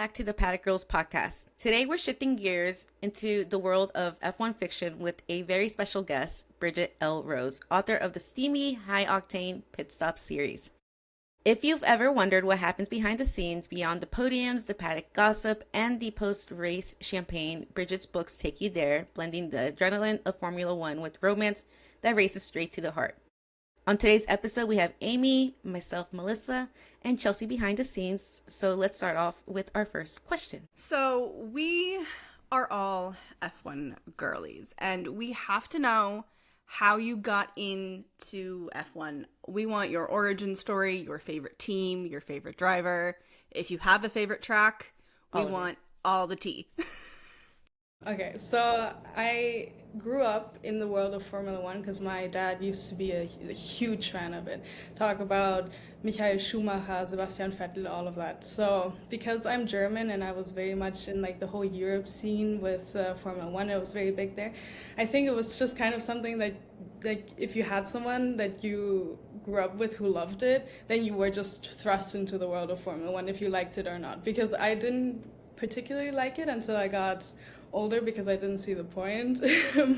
back to the Paddock Girls podcast. Today we're shifting gears into the world of F1 fiction with a very special guest, Bridget L. Rose, author of the steamy, high-octane Pitstop Series. If you've ever wondered what happens behind the scenes, beyond the podiums, the paddock gossip, and the post-race champagne, Bridget's books take you there, blending the adrenaline of Formula One with romance that races straight to the heart. On today's episode, we have Amy, myself, Melissa, and Chelsea behind the scenes. So let's start off with our first question. So we are all F1 girlies, and we have to know how you got into F1. We want your origin story, your favorite team, your favorite driver. If you have a favorite track, we want all the tea. Okay, so I grew up in the world of Formula One because my dad used to be a huge fan of it. Talk about Michael Schumacher, Sebastian Vettel, all of that. So because I'm German and I was very much in like the whole Europe scene with Formula One, it was very big there. I think it was just kind of something that, like, if you had someone that you grew up with who loved it, then you were just thrust into the world of Formula One if you liked it or not. Because I didn't particularly like it until I got older because I didn't see the point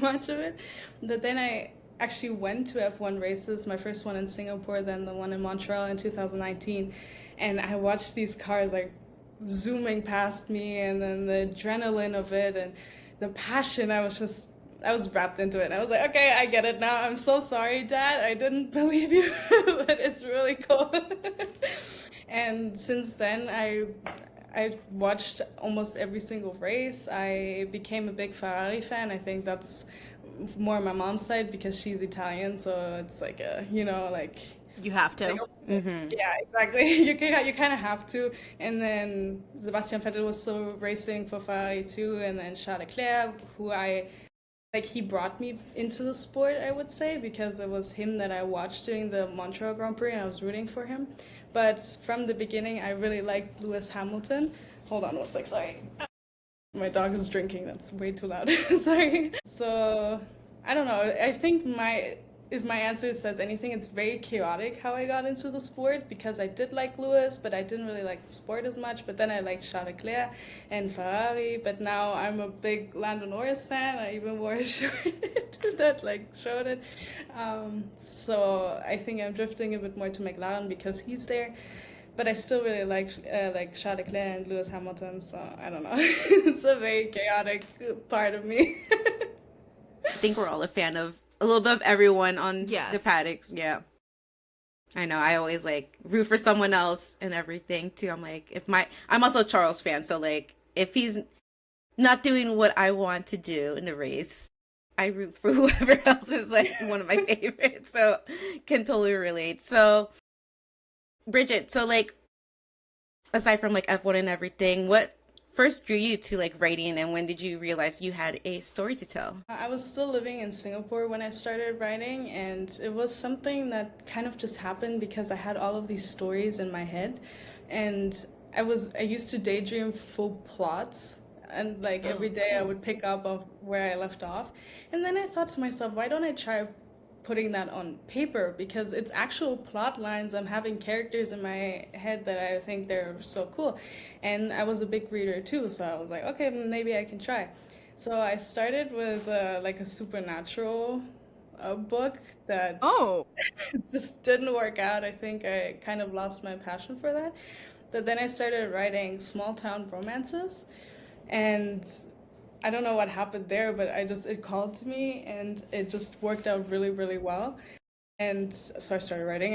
much of it. But then I actually went to F1 races, my first one in Singapore, then the one in Montreal in 2019, and I watched these cars like zooming past me, and then the adrenaline of it and the passion. I was wrapped into it. I was like, okay, I get it now. I'm so sorry, Dad. I didn't believe you, but it's really cool. And since then, I've watched almost every single race. I became a big Ferrari fan. I think that's more my mom's side because she's Italian, so it's like You have to. yeah, exactly. You kind of have to. And then Sebastian Vettel was still racing for Ferrari too, and then Charles Leclerc, who he brought me into the sport, I would say, because it was him that I watched during the Montreal Grand Prix and I was rooting for him. But from the beginning, I really liked Lewis Hamilton. Hold on one sec, sorry. My dog is drinking, that's way too loud. Sorry. So, I don't know, I think if my answer says anything, it's very chaotic how I got into the sport, because I did like Lewis, but I didn't really like the sport as much. But then I liked Charles Leclerc and Ferrari, but now I'm a big Lando Norris fan. I even wore a shirt that showed it. So I think I'm drifting a bit more to McLaren because he's there. But I still really like Charles Leclerc and Lewis Hamilton, so I don't know. It's a very chaotic part of me. I think we're all a fan of a little bit of everyone on the paddocks. Yeah. I know. I always root for someone else and everything too. I'm like, I'm also a Charles fan. So if he's not doing what I want to do in the race, I root for whoever else is one of my favorites. So can totally relate. So Bridget, so aside from F1 and everything, what first drew you to writing, and when did you realize you had a story to tell? I was still living in Singapore when I started writing, and it was something that kind of just happened because I had all of these stories in my head, and I used to daydream full plots, and every day I would pick up of where I left off. And then I thought to myself, why don't I try putting that on paper, because it's actual plot lines. I'm having characters in my head that I think they're so cool. And I was a big reader too, so I was like, okay, maybe I can try. So I started with a supernatural book that just didn't work out. I think I kind of lost my passion for that. But then I started writing small town romances, and I don't know what happened there, but it called to me, and it just worked out really, really well. And so I started writing,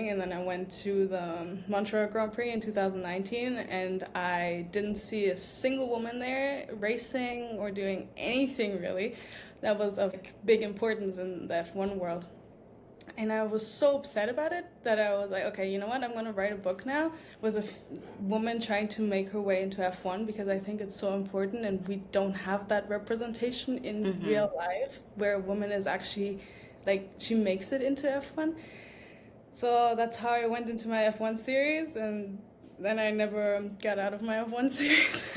and then I went to the Montreal Grand Prix in 2019, and I didn't see a single woman there racing or doing anything really that was of big importance in the F1 world. And I was so upset about it that I was like, okay, you know what? I'm going to write a book now with a woman trying to make her way into F1, because I think it's so important, and we don't have that representation in real life where a woman is actually, she makes it into F1. So that's how I went into my F1 series, and then I never got out of my F1 series.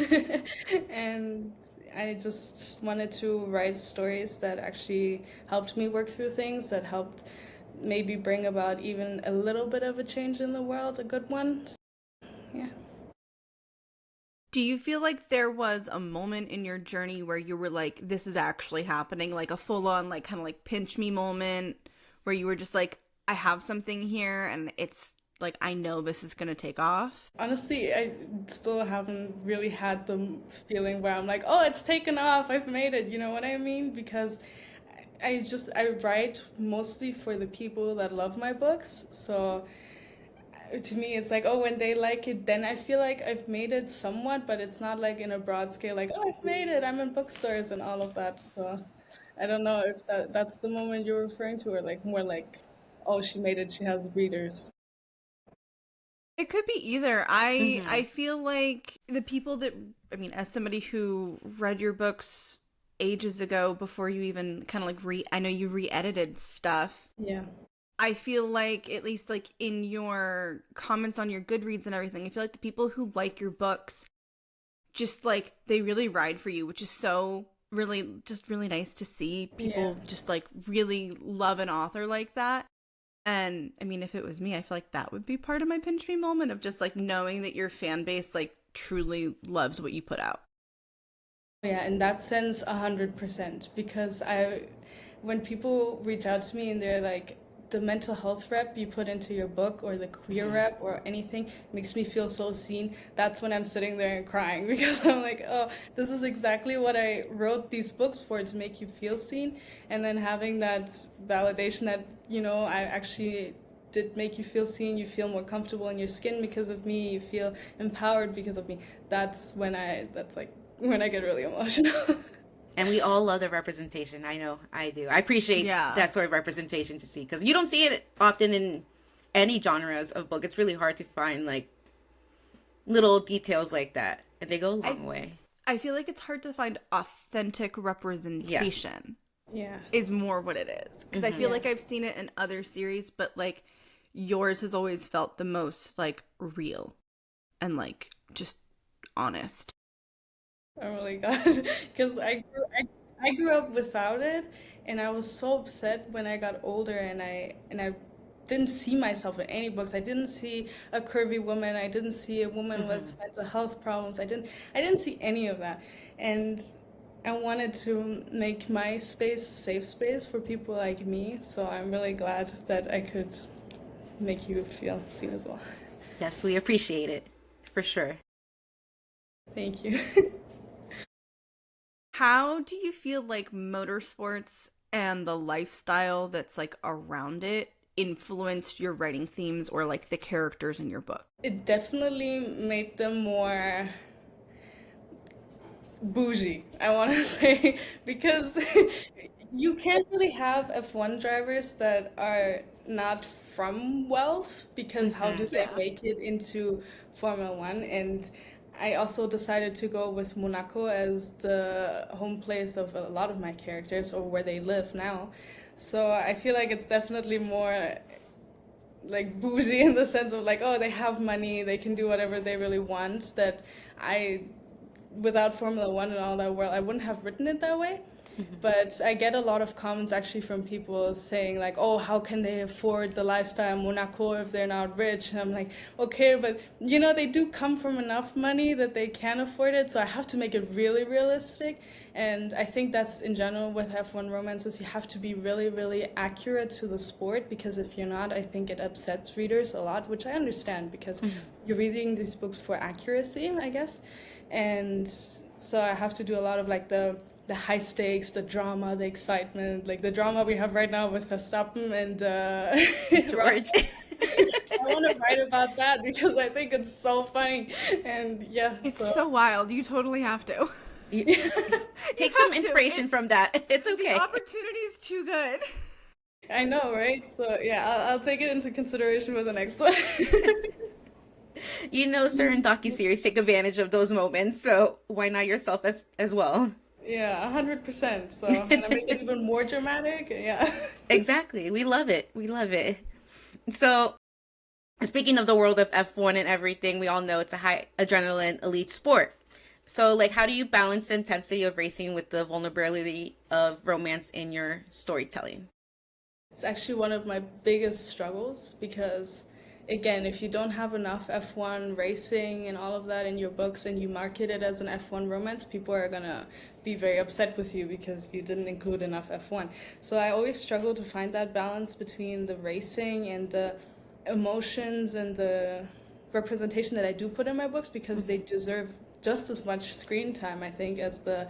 And I just wanted to write stories that actually helped me work through things, that helped maybe bring about even a little bit of a change in the world, a good one. So, yeah. Do you feel like there was a moment in your journey where you were like, this is actually happening, like a full-on, like, kind of like pinch me moment where you were just like, I have something here and it's like, I know this is going to take off? Honestly, I still haven't really had the feeling where I'm like, oh, it's taken off, I've made it, you know what I mean? Because I write mostly for the people that love my books. So to me, it's like, oh, when they like it, then I feel like I've made it somewhat, but it's not like in a broad scale, like, oh, I've made it, I'm in bookstores and all of that. So I don't know if that's the moment you're referring to, or like more like, oh, she made it, she has readers. It could be either. I Mm-hmm. feel like the people that, I mean, as somebody who read your books ages ago before you even kind of like I know you re-edited stuff. Yeah. I feel like, at least like in your comments on your Goodreads and everything, I feel like the people who like your books just like they really ride for you, which is so really just really nice to see Yeah. people just like really love an author like that. And I mean, if it was me, I feel like that would be part of my pinch me moment of just like knowing that your fan base like truly loves what you put out. Yeah, in that sense, 100%. Because when people reach out to me and they're like, the mental health rep you put into your book or the queer Mm-hmm. rep or anything makes me feel so seen. That's when I'm sitting there and crying because I'm like, oh, this is exactly what I wrote these books for, to make you feel seen. And then having that validation that, I actually did make you feel seen, you feel more comfortable in your skin because of me, you feel empowered because of me. That's like when I get really emotional. And we all love the representation. I know I do. I appreciate Yeah. that sort of representation to see because you don't see it often in any genres of book. It's really hard to find like little details like that, and they go a I long way. I feel like it's hard to find authentic Yes. representation Yeah. is more what it is. Because I Mm-hmm. feel Yeah. like I've seen it in other series, but like yours has always felt the most like real and like just honest. I'm really glad because I grew up without it, and I was so upset when I got older and I didn't see myself in any books. I didn't see a curvy woman. I didn't see a woman Mm-hmm. with mental health problems. I didn't see any of that, and I wanted to make my space a safe space for people like me. So I'm really glad that I could make you feel seen as well. Yes, we appreciate it for sure. Thank you. How do you feel like motorsports and the lifestyle that's like around it influenced your writing themes or like the characters in your book? It definitely made them more bougie, I want to say, because you can't really have F1 drivers that are not from wealth, because how Mm-hmm. do they Yeah. make it into Formula One? And I also decided to go with Monaco as the home place of a lot of my characters, or where they live now. So I feel like it's definitely more like bougie in the sense of like, oh, they have money, they can do whatever they really want. That I without Formula One and all that world, I wouldn't have written it that way. But I get a lot of comments actually from people saying like, "Oh, how can they afford the lifestyle in Monaco if they're not rich?" And I'm like, "Okay, but they do come from enough money that they can afford it. So I have to make it really realistic." And I think that's in general with F1 romances, you have to be really, really accurate to the sport, because if you're not, I think it upsets readers a lot, which I understand because you're reading these books for accuracy, I guess. And so I have to do a lot of like the high stakes, the drama, the excitement, like the drama we have right now with Verstappen and Ross. George. I want to write about that because I think it's so funny. And yeah, It's so so wild. You totally have to. You, You take some have to. inspiration from that. It's The okay. opportunity is too good. I know, right? So yeah, I'll take it into consideration for the next one. Certain docu-series take advantage of those moments, so why not yourself as well? Yeah, 100%. So, and I make it even more dramatic. Yeah. Exactly. We love it. We love it. So, speaking of the world of F1 and everything, we all know it's a high adrenaline elite sport. So, like, how do you balance the intensity of racing with the vulnerability of romance in your storytelling? It's actually one of my biggest struggles because again, if you don't have enough F1 racing and all of that in your books and you market it as an F1 romance, people are gonna be very upset with you because you didn't include enough F1. So I always struggle to find that balance between the racing and the emotions and the representation that I do put in my books, because they deserve just as much screen time, I think, as the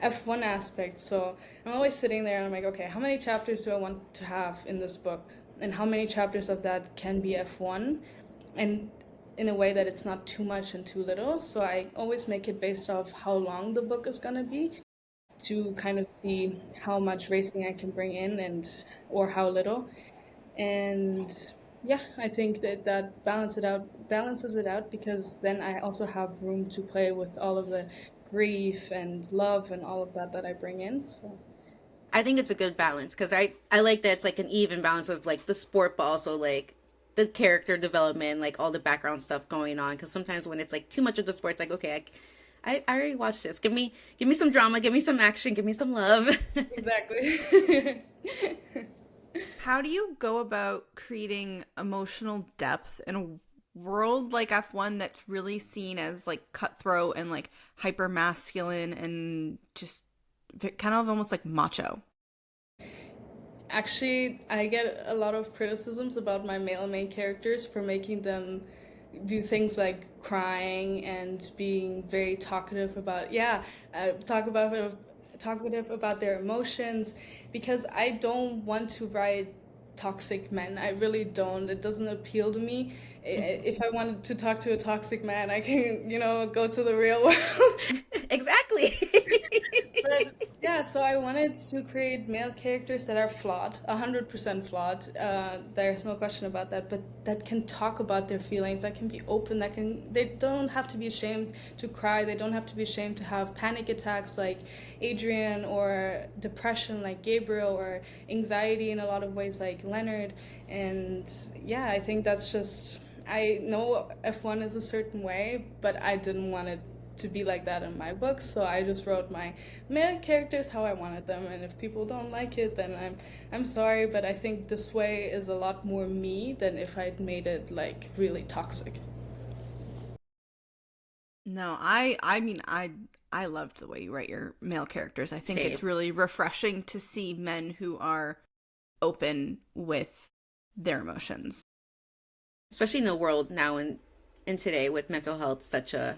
F1 aspect. So I'm always sitting there and I'm like, okay, how many chapters do I want to have in this book? And how many chapters of that can be F1? And in a way that it's not too much and too little. So I always make it based off how long the book is going to be, to kind of see how much racing I can bring in, and or how little. And yeah, I think that balances it out, because then I also have room to play with all of the grief and love and all of that I bring in. So I think it's a good balance because I like that it's like an even balance of like the sport, but also like the character development, like all the background stuff going on. Because sometimes when it's like too much of the sport, it's like, okay, I already watched this. Give me some drama, give me some action, give me some love. exactly. How do you go about creating emotional depth in a world like F1 that's really seen as like cutthroat and like hyper masculine and just kind of almost like macho? Actually, I get a lot of criticisms about my male main characters for making them do things like crying and being very talkative about, talkative about their emotions, because I don't want to write toxic men. I really don't. It doesn't appeal to me. If I wanted to talk to a toxic man, I can, go to the real world. Exactly. But yeah, so I wanted to create male characters that are flawed, 100% flawed. There's no question about that, but that can talk about their feelings, that can be open, they don't have to be ashamed to cry, they don't have to be ashamed to have panic attacks like Adrian, or depression like Gabriel, or anxiety in a lot of ways like Leonard. And yeah, I think that's just, I know F1 is a certain way, but I didn't want it to be like that in my book, so I just wrote my male characters how I wanted them, and if people don't like it, then I'm sorry, but I think this way is a lot more me than if I'd made it like really toxic. No, I loved the way you write your male characters. I think Same. it's really refreshing to see men who are open with their emotions. Especially in the world now and in today with mental health such a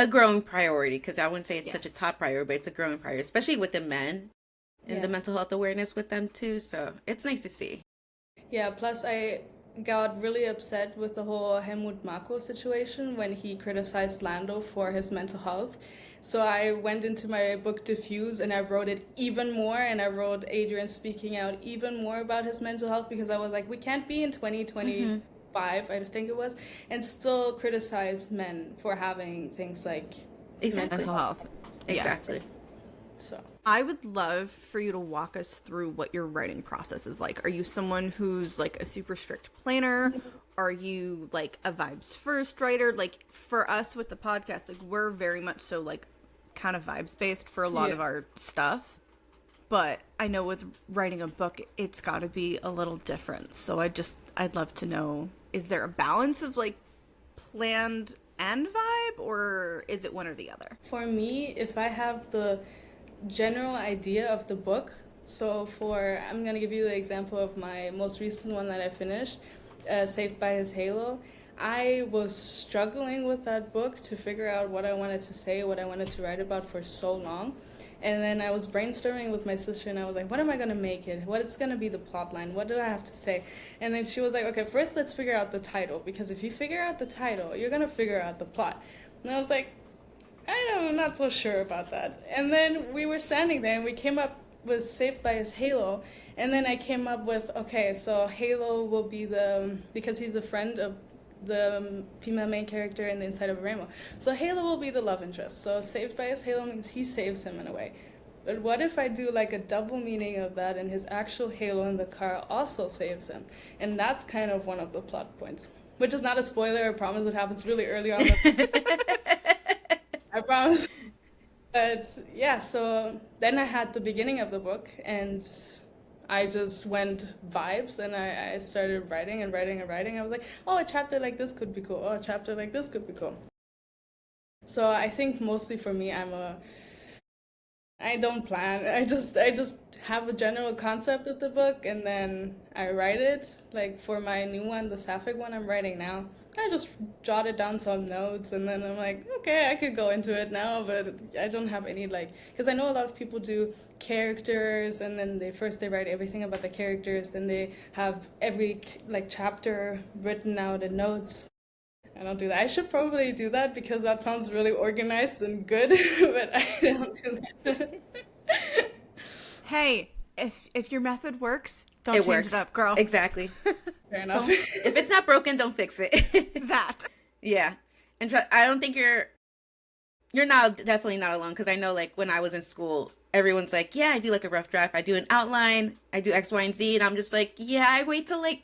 growing priority, because I wouldn't say it's such a Yes. top priority, but it's a growing priority, especially with the men and the Yes. mental health awareness with them too. So it's nice to see. Yeah, plus I got really upset with the whole Helmut Marko situation when he criticized Lando for his mental health. So I went into my book Diffuse and I wrote it even more, and I wrote Adrian speaking out even more about his mental health, because I was like, we can't be in 2025, I think it was, and still criticize men for having things like Exactly. Mental health. Yes. Exactly. so. I would love for you to walk us through what your writing process is like. Are you someone who's like a super strict planner? Are you like a vibes first writer? Like for us with the podcast, like we're very much so like kind of vibes based for a lot of our stuff. But I know with writing a book, it's got to be a little different. So I'd love to know, is there a balance of like planned and vibe, or is it one or the other? For me, if I have the general idea of the book, I'm going to give you the example of my most recent one that I finished, Saved by His Halo. I was struggling with that book to figure out what I wanted to say, what I wanted to write about for so long. And then I was brainstorming with my sister and I was like, what am I going to make it? What is going to be the plot line? What do I have to say? And then she was like, okay, first let's figure out the title, because if you figure out the title, you're going to figure out the plot. And I was like, I'm not so sure about that. And then we were standing there and we came up with Saved by His Halo. And then I came up with, okay, so Halo will be because he's a friend of the female main character in the Inside of a Rainbow. So Halo will be the love interest. So Saved by His Halo means he saves him in a way. But what if I do like a double meaning of that, and his actual Halo in the car also saves him? And that's kind of one of the plot points. Which is not a spoiler, I promise, it happens really early on. I promise. But yeah, so then I had the beginning of the book, and I just went vibes and I started writing and writing and writing. I was like, oh, a chapter like this could be cool. Oh, a chapter like this could be cool. So I think mostly for me, I don't plan. I just have a general concept of the book and then I write it. Like for my new one, the Sapphic one I'm writing now, I just jotted down some notes and then I'm like, okay, I could go into it now, but I don't have any like, because I know a lot of people do characters and then they write everything about the characters, then they have every like chapter written out in notes. I don't do that. I should probably do that because that sounds really organized and good, but I don't do that. Hey, if your method works, don't It change works. it up, girl. Exactly. Fair enough. If it's not broken, don't fix it. That. Yeah. And I don't think you're not definitely not alone, because I know like when I was in school, everyone's like, yeah, I do like a rough draft. I do an outline. I do X, Y, and Z. And I'm just like, yeah, I wait till like,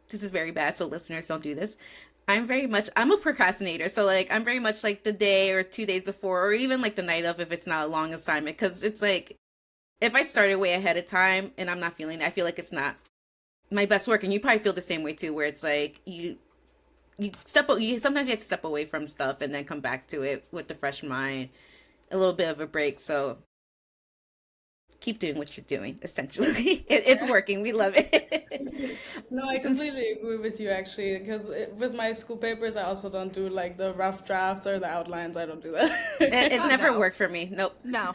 this is very bad. So listeners, don't do this. I'm a procrastinator. So like, I'm very much like the day or 2 days before, or even like the night of if it's not a long assignment. Cause it's like, if I started way ahead of time and I'm not feeling it, I feel like it's not my best work. And you probably feel the same way too, where it's like, you sometimes you have to step away from stuff and then come back to it with a fresh mind, a little bit of a break. So keep doing what you're doing. Essentially, it's working. We love it. No, I completely agree with you actually, because with my school papers, I also don't do like the rough drafts or the outlines. I don't do that. It's never No. worked for me. Nope. No.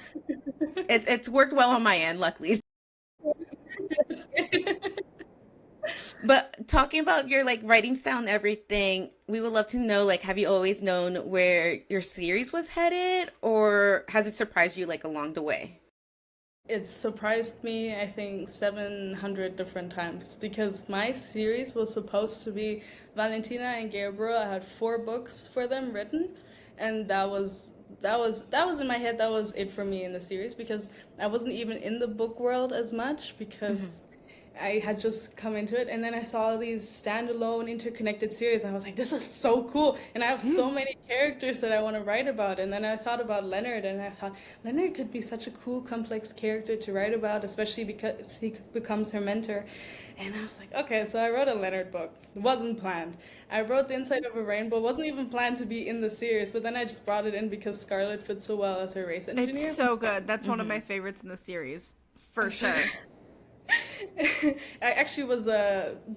It's worked well on my end, luckily. But talking about your like writing style and everything, we would love to know, like, have you always known where your series was headed, or has it surprised you like along the way? It surprised me, I think, 700 different times because my series was supposed to be Valentina and Gabriel. I had 4 books for them written, and that was in my head. That was it for me in the series because I wasn't even in the book world as much because I had just come into it, and then I saw these standalone interconnected series and I was like, this is so cool, and I have so many characters that I want to write about. And then I thought about Leonard, and I thought Leonard could be such a cool complex character to write about, especially because he becomes her mentor. And I was like, okay, so I wrote a Leonard book. It wasn't planned. I wrote The Inside of a Rainbow. It wasn't even planned to be in the series, but then I just brought it in because Scarlett fits so well as her race engineer. It's so good. That's one of my favorites in the series. For sure. I actually was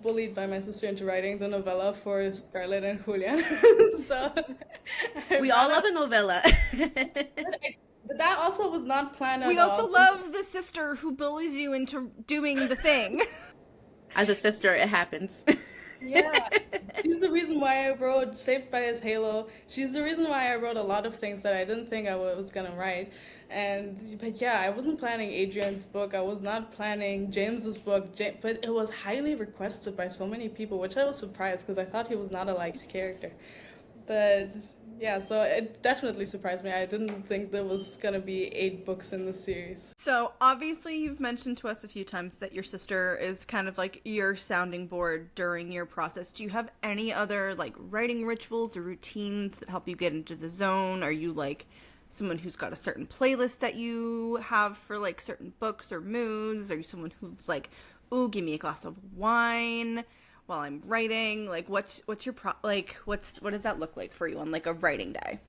bullied by my sister into writing the novella for Scarlett and Julian. So We all love a novella. but that also was not planned at We all. also love the sister who bullies you into doing the thing. As a sister, it happens. Yeah. She's the reason why I wrote Saved by His Halo. She's the reason why I wrote a lot of things that I didn't think I was gonna write. But yeah, I wasn't planning Adrian's book. I was not planning James's book. But it was highly requested by so many people, which I was surprised because I thought he was not a liked character. But yeah, so it definitely surprised me. I didn't think there was gonna be 8 books in the series. So obviously you've mentioned to us a few times that your sister is kind of like your sounding board during your process. Do you have any other like writing rituals or routines that help you get into the zone? Are you like someone who's got a certain playlist that you have for like certain books or moods? Are you someone who's like, ooh, give me a glass of wine while I'm writing? Like what's your what does that look like for you on like a writing day?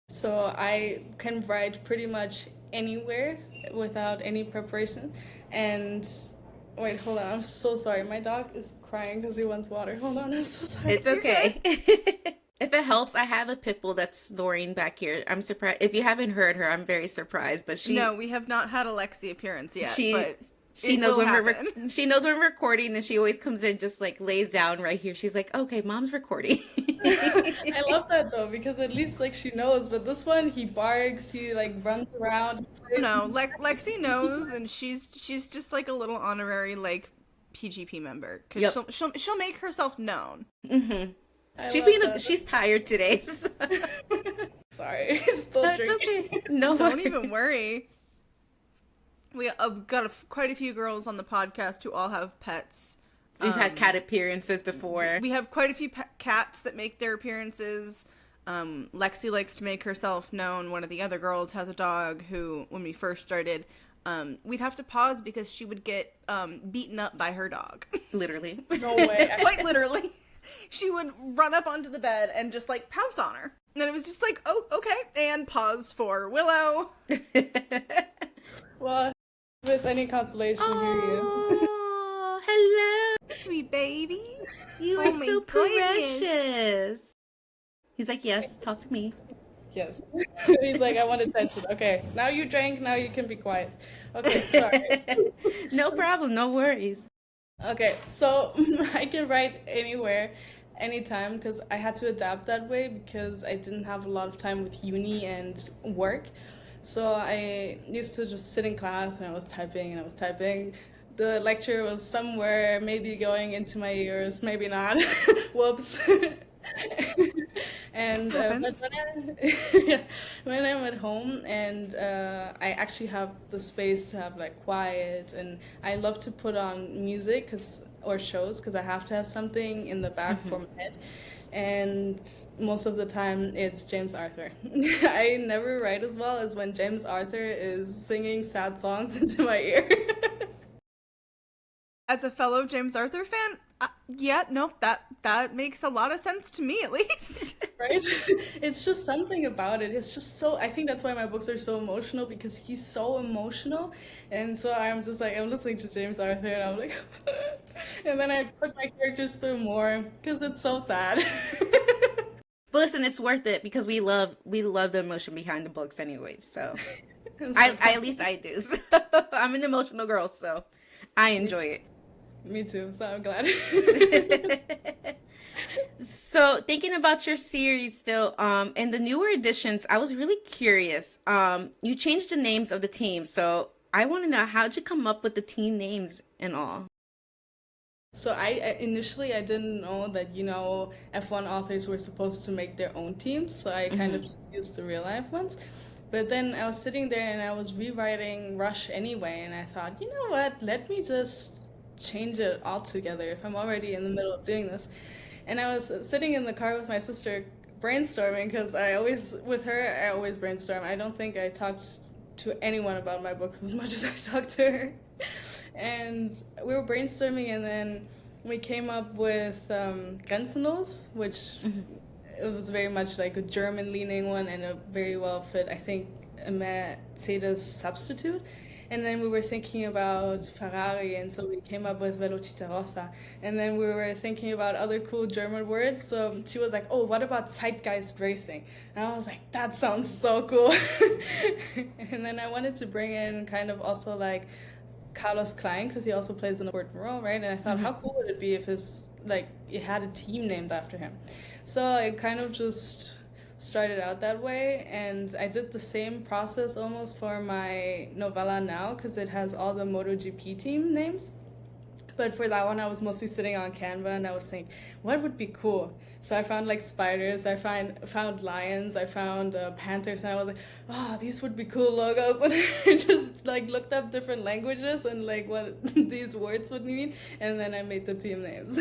So I can write pretty much anywhere without any preparation. And wait, hold on. I'm so sorry. My dog is crying because he wants water. Hold on. I'm so sorry. It's okay. If it helps, I have a pit bull that's snoring back here. I'm surprised. If you haven't heard her, I'm very surprised. But No, we have not had Alexi appearance yet. But she it knows will when happen. she knows when we're recording, and she always comes in, just like lays down right here. She's like, "Okay, mom's recording." I love that though because at least like she knows. But this one, he barks. He like runs around. No, Lexi knows, and she's just like a little honorary like PGP member because Yep. she'll make herself known. I She's love that. she's tired today. So. Sorry, he's still That's drinking. okay. No Don't worries. even worry. We got quite a few girls on the podcast who all have pets. We've had cat appearances before. We have quite a few cats that make their appearances. Lexi likes to make herself known. One of the other girls has a dog who, when we first started, we'd have to pause because she would get beaten up by her dog. Literally. No way. Quite literally. She would run up onto the bed and just like pounce on her. And then it was just like, oh, okay. And pause for Willow. Well, with any consolation, here he is. Oh, hello. Sweet baby. You Oh are my so goodness. precious. He's like, yes, talk to me. Yes. He's like, I want attention. Okay, now you drank, now you can be quiet. Okay, sorry. No problem, no worries. Okay, so I can write anywhere, anytime, because I had to adapt that way because I didn't have a lot of time with uni and work. So I used to just sit in class and I was typing and I was typing. The lecture was somewhere, maybe going into my ears, maybe not. Whoops. And Happens. but when I'm at home and I actually have the space to have like quiet, and I love to put on music or shows because I have to have something in the back for my head. And most of the time it's James Arthur. I never write as well as when James Arthur is singing sad songs into my ear. As a fellow James Arthur fan, yeah, no, that makes a lot of sense to me, at least. Right? It's just something about it. It's just so, I think that's why my books are so emotional, because he's so emotional. And so I'm just like, I'm listening to James Arthur and I'm like, and then I put my characters through more because it's so sad. But listen, it's worth it because we love the emotion behind the books anyways. So And I so- at least I do. So I'm an emotional girl, so I enjoy it. Me too, so I'm glad. So thinking about your series still, and the newer editions, I was really curious. You changed the names of the teams, so I want to know, how'd you come up with the team names and all? So initially I didn't know that, F1 authors were supposed to make their own teams, so I kind of just used the real life ones. But then I was sitting there and I was rewriting Rush anyway, and I thought, you know what, let me just change it altogether if I'm already in the middle of doing this. And I was sitting in the car with my sister brainstorming because with her, I always brainstorm. I don't think I talked to anyone about my books as much as I talked to her. And we were brainstorming, and then we came up with Grenzenlos, which it was very much like a German-leaning one and a very well fit, I think, a Mercedes substitute. And then we were thinking about Ferrari, and so we came up with Velocita Rossa. And then we were thinking about other cool German words. So she was like, oh, what about Zeitgeist Racing? And I was like, that sounds so cool. And then I wanted to bring in kind of also like Carlos Klein, because he also plays an important role, right? And I thought, how cool would it be if it had a team named after him? So I kind of just started out that way, and I did the same process almost for my novella now, because it has all the MotoGP team names. But for that one, I was mostly sitting on Canva and I was saying, what would be cool? So I found like spiders, I found lions, I found panthers, and I was like, oh, these would be cool logos. And I just like looked up different languages and like what these words would mean, and then I made the team names.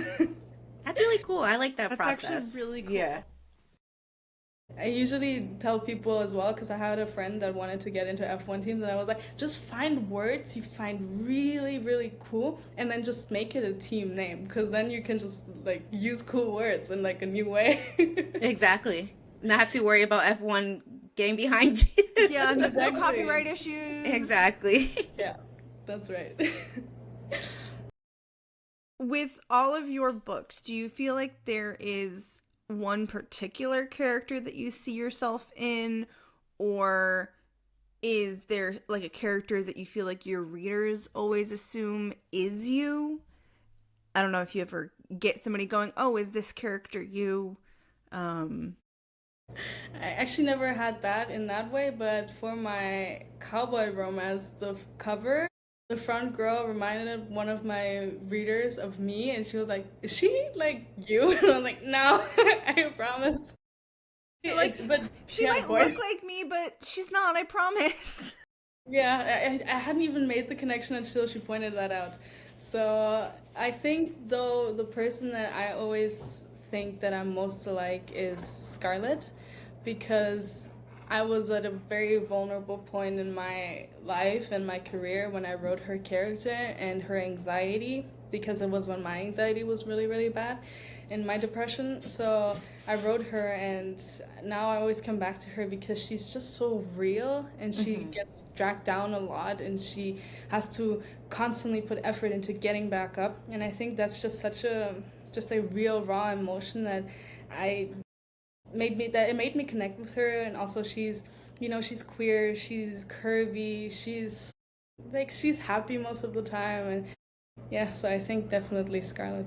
That's really cool. I like that That's process. actually really cool. Yeah. I usually tell people as well, because I had a friend that wanted to get into F1 teams, and I was like, just find words you find really, really cool, and then just make it a team name, because then you can just like use cool words in like a new way. Exactly. Not have to worry about F1 getting behind you. Yeah, no Exactly. copyright issues. Exactly. Yeah, that's right. With all of your books, do you feel like there is one particular character that you see yourself in, or is there like a character that you feel like your readers always assume is you? I don't know if you ever get somebody going, oh, is this character you? I actually never had that in that way, but for my cowboy romance, the cover, the front girl reminded one of my readers of me, and she was like, is she like you? And I was like, no, I promise. But She yeah, might boy. look like me, but she's not, I promise. Yeah, I hadn't even made the connection until she pointed that out. So I think, though, the person that I always think that I'm most alike is Scarlett, because I was at a very vulnerable point in my life and my career when I wrote her character and her anxiety, because it was when my anxiety was really, really bad and my depression. So I wrote her, and now I always come back to her because she's just so real, and she gets dragged down a lot, and she has to constantly put effort into getting back up. And I think that's just a real raw emotion that I it made me connect with her. And also she's, she's queer, she's curvy, she's happy most of the time. And yeah, so I think definitely Scarlett.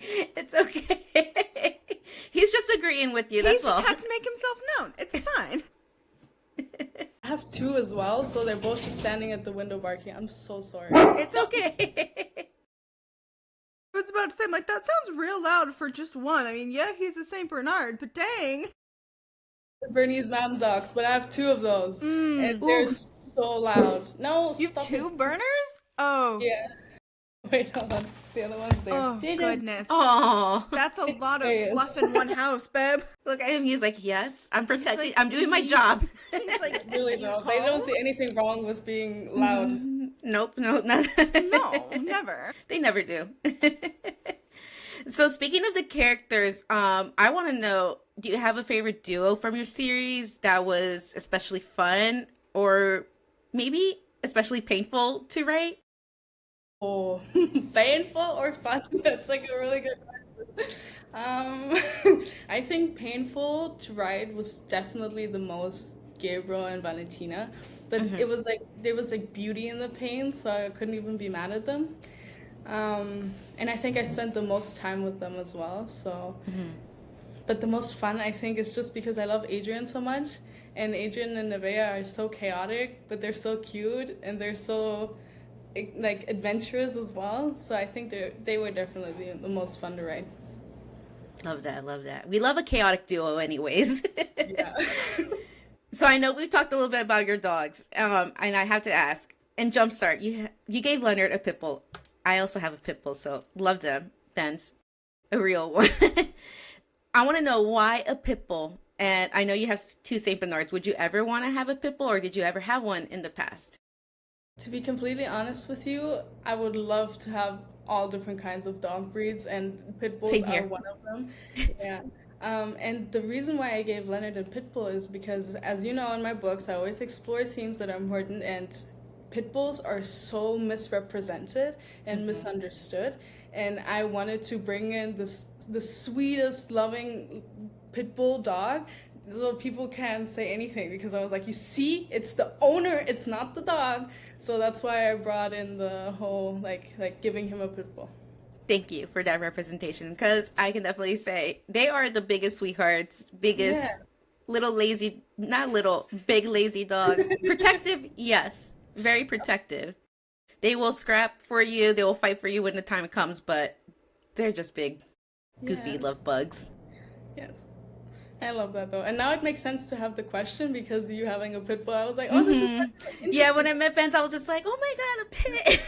It's okay. He's just agreeing with you, that's He all. just had to make himself known. It's fine. I have two as well, so they're both just standing at the window barking. I'm so sorry. It's okay. I was about to say, I'm like, that sounds real loud for just one. I mean, yeah, he's a Saint Bernard, but dang. Bernese Mountain Dogs, but I have two of those, and they're Ooh. so loud. No, You have stop two it. burners? Oh. Yeah. Wait, hold on. The other one's there. Oh, Jaden. goodness. Oh, That's a lot of Yes. fluff in one house, babe. look at him. He's like, yes, I'm protecting. like, I'm doing my job. He's like, Really "You though, they don't called?" see anything wrong with being loud. Nope, not. No, never. They never do. So speaking of the characters, I want to know, do you have a favorite duo from your series that was especially fun or maybe especially painful to write? Oh, painful or fun? That's like a really good question. I think painful to write was definitely the most Gabriel and Valentina, but it was like there was like beauty in the pain, so I couldn't even be mad at them. And I think I spent the most time with them as well. So, but the most fun I think is just because I love Adrian so much, and Adrian and Nevaeh are so chaotic, but they're so cute and they're so like adventurous as well. So I think they were definitely the most fun to write. Love that, love that. We love a chaotic duo anyways. Yeah. So I know we've talked a little bit about your dogs, and I have to ask, in Jumpstart, you gave Leonard a pit bull. I also have a pit bull, so love them. Ben's a real one. I want to know why a pit bull, and I know you have two Saint Bernards. Would you ever want to have a pit bull, or did you ever have one in the past? To be completely honest with you, I would love to have all different kinds of dog breeds, and pit bulls Same are here. one of them. Yeah. And the reason why I gave Leonard a pit bull is because, as you know, in my books, I always explore themes that are important, and pit bulls are so misrepresented and misunderstood. And I wanted to bring in the sweetest, loving pit bull dog, so people can't say anything, because I was like, you see, it's the owner, it's not the dog. So that's why I brought in the whole like giving him a pit bull. Thank you for that representation, because I can definitely say they are the biggest sweethearts, biggest Yeah. little lazy, not little, big lazy dog. Protective, yes, very protective. They will scrap for you, they will fight for you when the time comes, but they're just big, goofy Yeah. love bugs. Yes. I love that though. And now it makes sense to have the question, because you having a pit bull, I was like, oh, this is interesting. Yeah, when I met Ben's, I was just like, oh my god, a pit.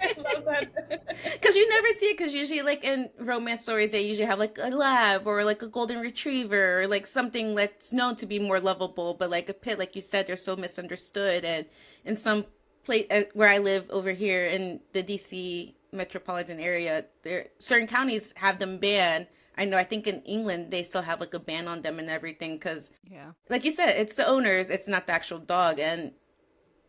I love that. Because you never see it, because usually, like, in romance stories, they usually have, like, a lab or, like, a golden retriever or, like, something that's known to be more lovable. But, like, a pit, like you said, they're so misunderstood. And in some place where I live over here in the D.C. metropolitan area, there certain counties have them banned. I know, I think in England, they still have, like, a ban on them and everything. Because, Yeah. like you said, it's the owners, it's not the actual dog. And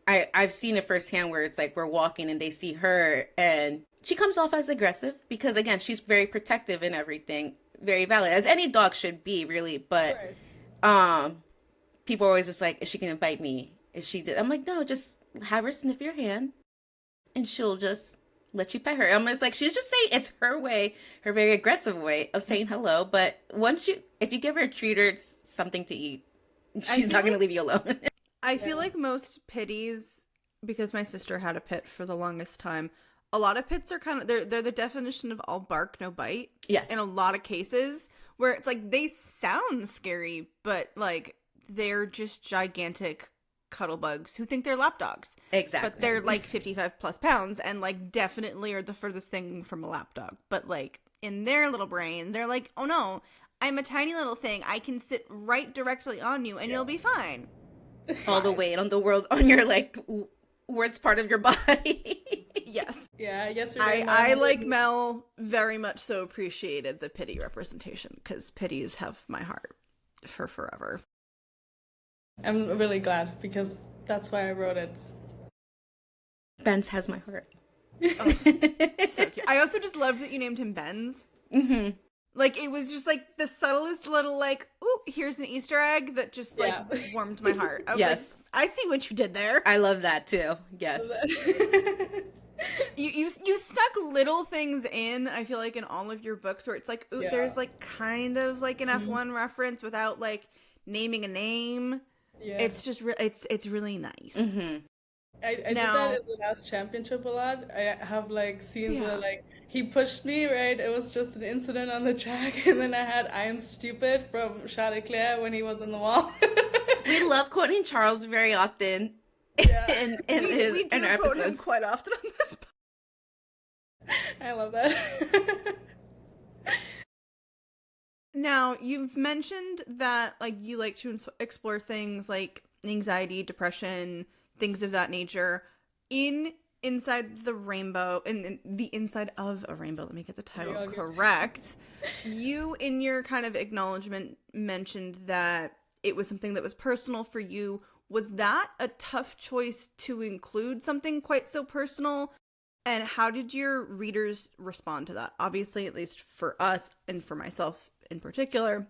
I've seen it firsthand where it's like we're walking and they see her and she comes off as aggressive because, again, she's very protective and everything. Very valid, as any dog should be, really. But people are always just like, is she gonna bite me? Is she? I'm like, no, just have her sniff your hand and she'll just let you pet her. I'm just like, she's just saying it's her way, her very aggressive way of saying hello. But if you give her a treat or something to eat, she's not gonna leave you alone. I feel like most pitties, because my sister had a pit for the longest time, a lot of pits are kind of, they're the definition of all bark, no bite. Yes. In a lot of cases, where it's like, they sound scary, but like, they're just gigantic cuddle bugs who think they're lap dogs. Exactly. But they're like 55 plus pounds and like definitely are the furthest thing from a lap dog. But like, in their little brain, they're like, oh no, I'm a tiny little thing. I can sit right directly on you and you'll be fine. All the weight on the world on your like worst part of your body. Yes. Yeah, I guess I like Mel very much so appreciated the pity representation because pities have my heart for forever. I'm really glad because that's why I wrote it. Ben's has my heart. Oh, so cute. I also just loved that you named him Ben's. Mm-hmm. Like, it was just like the subtlest little like, oh, here's an Easter egg that just like warmed my heart. I was like, I see what you did there. I love that too. Yes. You stuck little things in, I feel like, in all of your books where it's like, ooh, there's like kind of like an F1 reference without like naming a name. Yeah. It's just it's really nice. Mm-hmm. I did that in the last championship a lot. I have like scenes where like he pushed me, right? It was just an incident on the track, and then I had "I am stupid" from Charles Leclerc when he was in the wall. We love quoting Charles very often. Yeah. We do our quote episodes. him quite often on this. I love that. Now, you've mentioned that like you like to explore things like anxiety, depression, things of that nature inside the rainbow, in the inside of a rainbow. Let me get the title correct. You, in your kind of acknowledgement, mentioned that it was something that was personal for you. Was that a tough choice to include something quite so personal? And how did your readers respond to that? Obviously, at least for us and for myself in particular,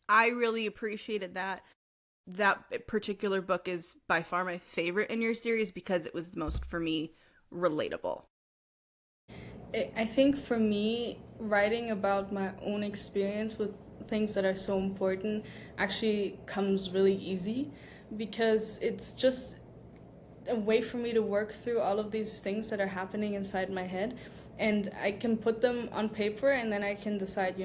I really appreciated that. That particular book is by far my favorite in your series because it was the most, for me, relatable. I think for me, writing about my own experience with things that are so important actually comes really easy because it's just a way for me to work through all of these things that are happening inside my head, and I can put them on paper, and then I can decide,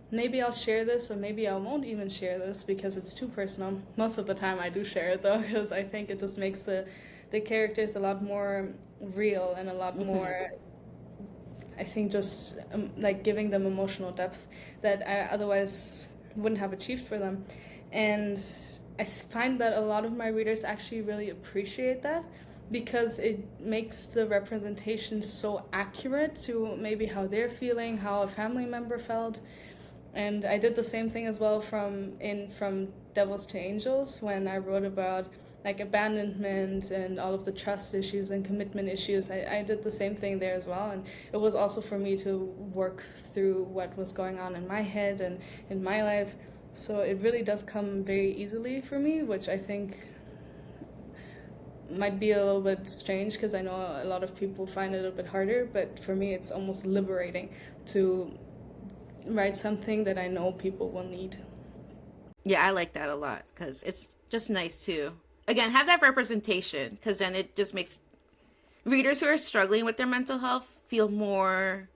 maybe I'll share this or maybe I won't even share this because it's too personal. Most of the time I do share it though, because I think it just makes the characters a lot more real and a lot more, I think, just like giving them emotional depth that I otherwise wouldn't have achieved for them. And I find that a lot of my readers actually really appreciate that because it makes the representation so accurate to maybe how they're feeling, how a family member felt. And I did the same thing as well from Devils to Angels when I wrote about like abandonment and all of the trust issues and commitment issues. I did the same thing there as well, and it was also for me to work through what was going on in my head and in my life. So it really does come very easily for me, which I think might be a little bit strange because I know a lot of people find it a bit harder, but for me it's almost liberating to write something that I know people will need. Yeah, I like that a lot because it's just nice to, again, have that representation because then it just makes readers who are struggling with their mental health feel more,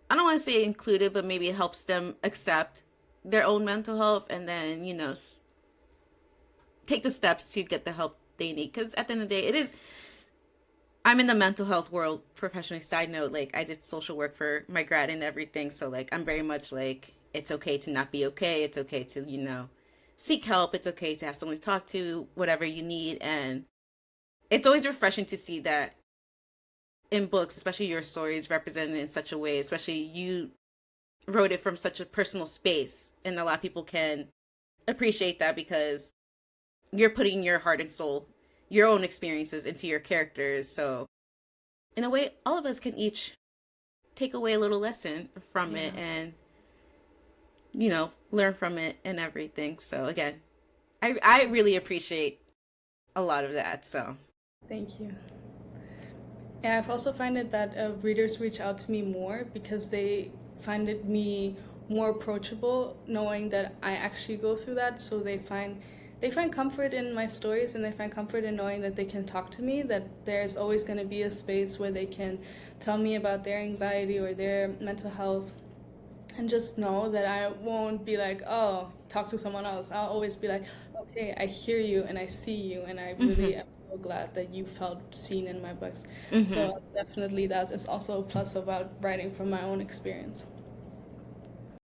I don't want to say included, but maybe it helps them accept their own mental health and then, take the steps to get the help they need. Because at the end of the day, I'm in the mental health world professionally. Side note, like I did social work for my grad and everything. So like, I'm very much like, it's okay to not be okay. It's okay to, seek help. It's okay to have someone to talk to, whatever you need. And it's always refreshing to see that in books, especially your stories represented in such a way, especially you wrote it from such a personal space. And a lot of people can appreciate that because you're putting your heart and soul, your own experiences into your characters. So in a way, all of us can each take away a little lesson from it and, learn from it and everything. So again, I really appreciate a lot of that. So thank you. Yeah, I've also found it that readers reach out to me more because they find me more approachable knowing that I actually go through that. So they find comfort in my stories and they find comfort in knowing that they can talk to me, that there's always going to be a space where they can tell me about their anxiety or their mental health, and just know that I won't be like, oh, talk to someone else. I'll always be like, okay, I hear you and I see you and I really am so so glad that you felt seen in my books. Mm-hmm. So definitely that is also a plus about writing from my own experience.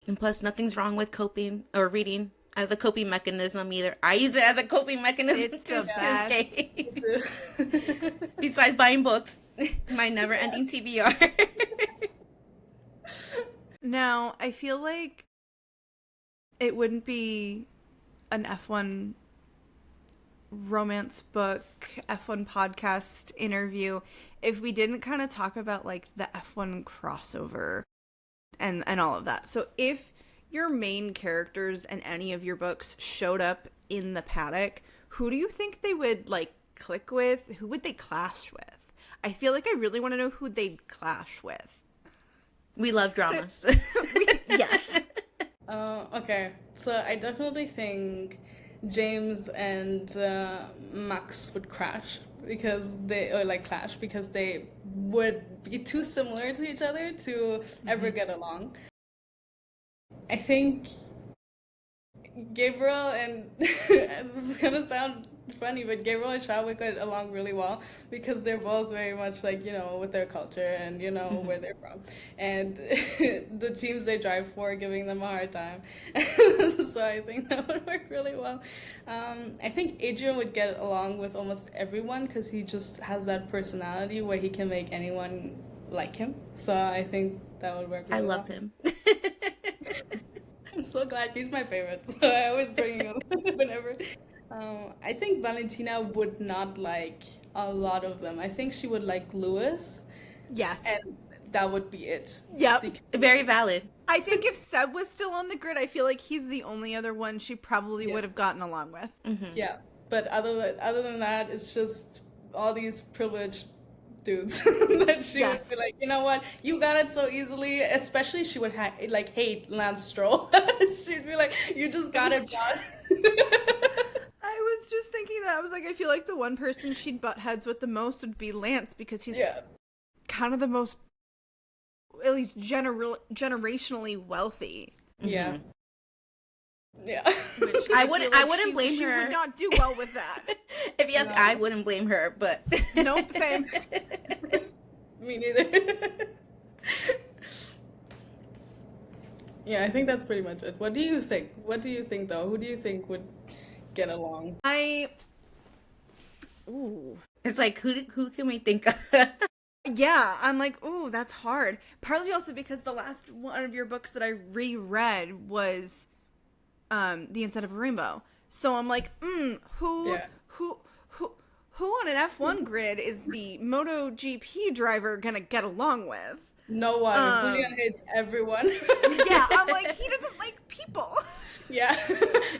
And plus, nothing's wrong with coping or reading as a coping mechanism either. I use it as a coping mechanism It's to, the to best. escape. Besides buying books, my never-ending TBR. Now, I feel like it wouldn't be an F1 romance book, F1 podcast interview if we didn't kind of talk about like the F1 crossover and all of that. So if your main characters in any of your books showed up in the paddock, who do you think they would like click with? Who would they clash with? I feel like I really want to know who they'd clash with. We love dramas. Yes. Okay, so I definitely think James and Max would crash clash because they would be too similar to each other to ever get along. I think Gabriel and this is gonna sound funny, but Gabriel and Chadwick get along really well because they're both very much like, with their culture and where they're from. And the teams they drive for are giving them a hard time. So I think that would work really well. I think Adrian would get along with almost everyone because he just has that personality where he can make anyone like him. So I think that would work really I well. loved him. I'm so glad he's my favorite, so I always bring him up whenever. I think Valentina would not like a lot of them. I think she would like Lewis, Yes. and that would be it. Yep. Very valid. I think if Seb was still on the grid, I feel like he's the only other one she probably would have gotten along with. Mm-hmm. Yeah, but other than that, it's just all these privileged dudes that she Yes. would be like, you know what, you got it so easily. Especially she would hate Lance Stroll. She'd be like, you just got it, John. I was just thinking that. I was like, I feel like the one person she'd butt heads with the most would be Lance because he's kind of the most, at least generationally wealthy. Yeah. Yeah. Which I feel wouldn't- like I wouldn't blame she her. would not do well with that. If yes, No. I wouldn't blame her, but Nope, same. Me neither. Yeah, I think that's pretty much it. What do you think? What do you think, though? Who do you think would get along? Ooh. It's like who can we think of? Yeah, I'm like, ooh, that's hard. Partly also because the last one of your books that I reread was The Instead of a Rainbow. So I'm like, who on an F1 grid is the MotoGP driver gonna get along with? No one. Julian hates everyone. Yeah, I'm like, he doesn't like people. Yeah.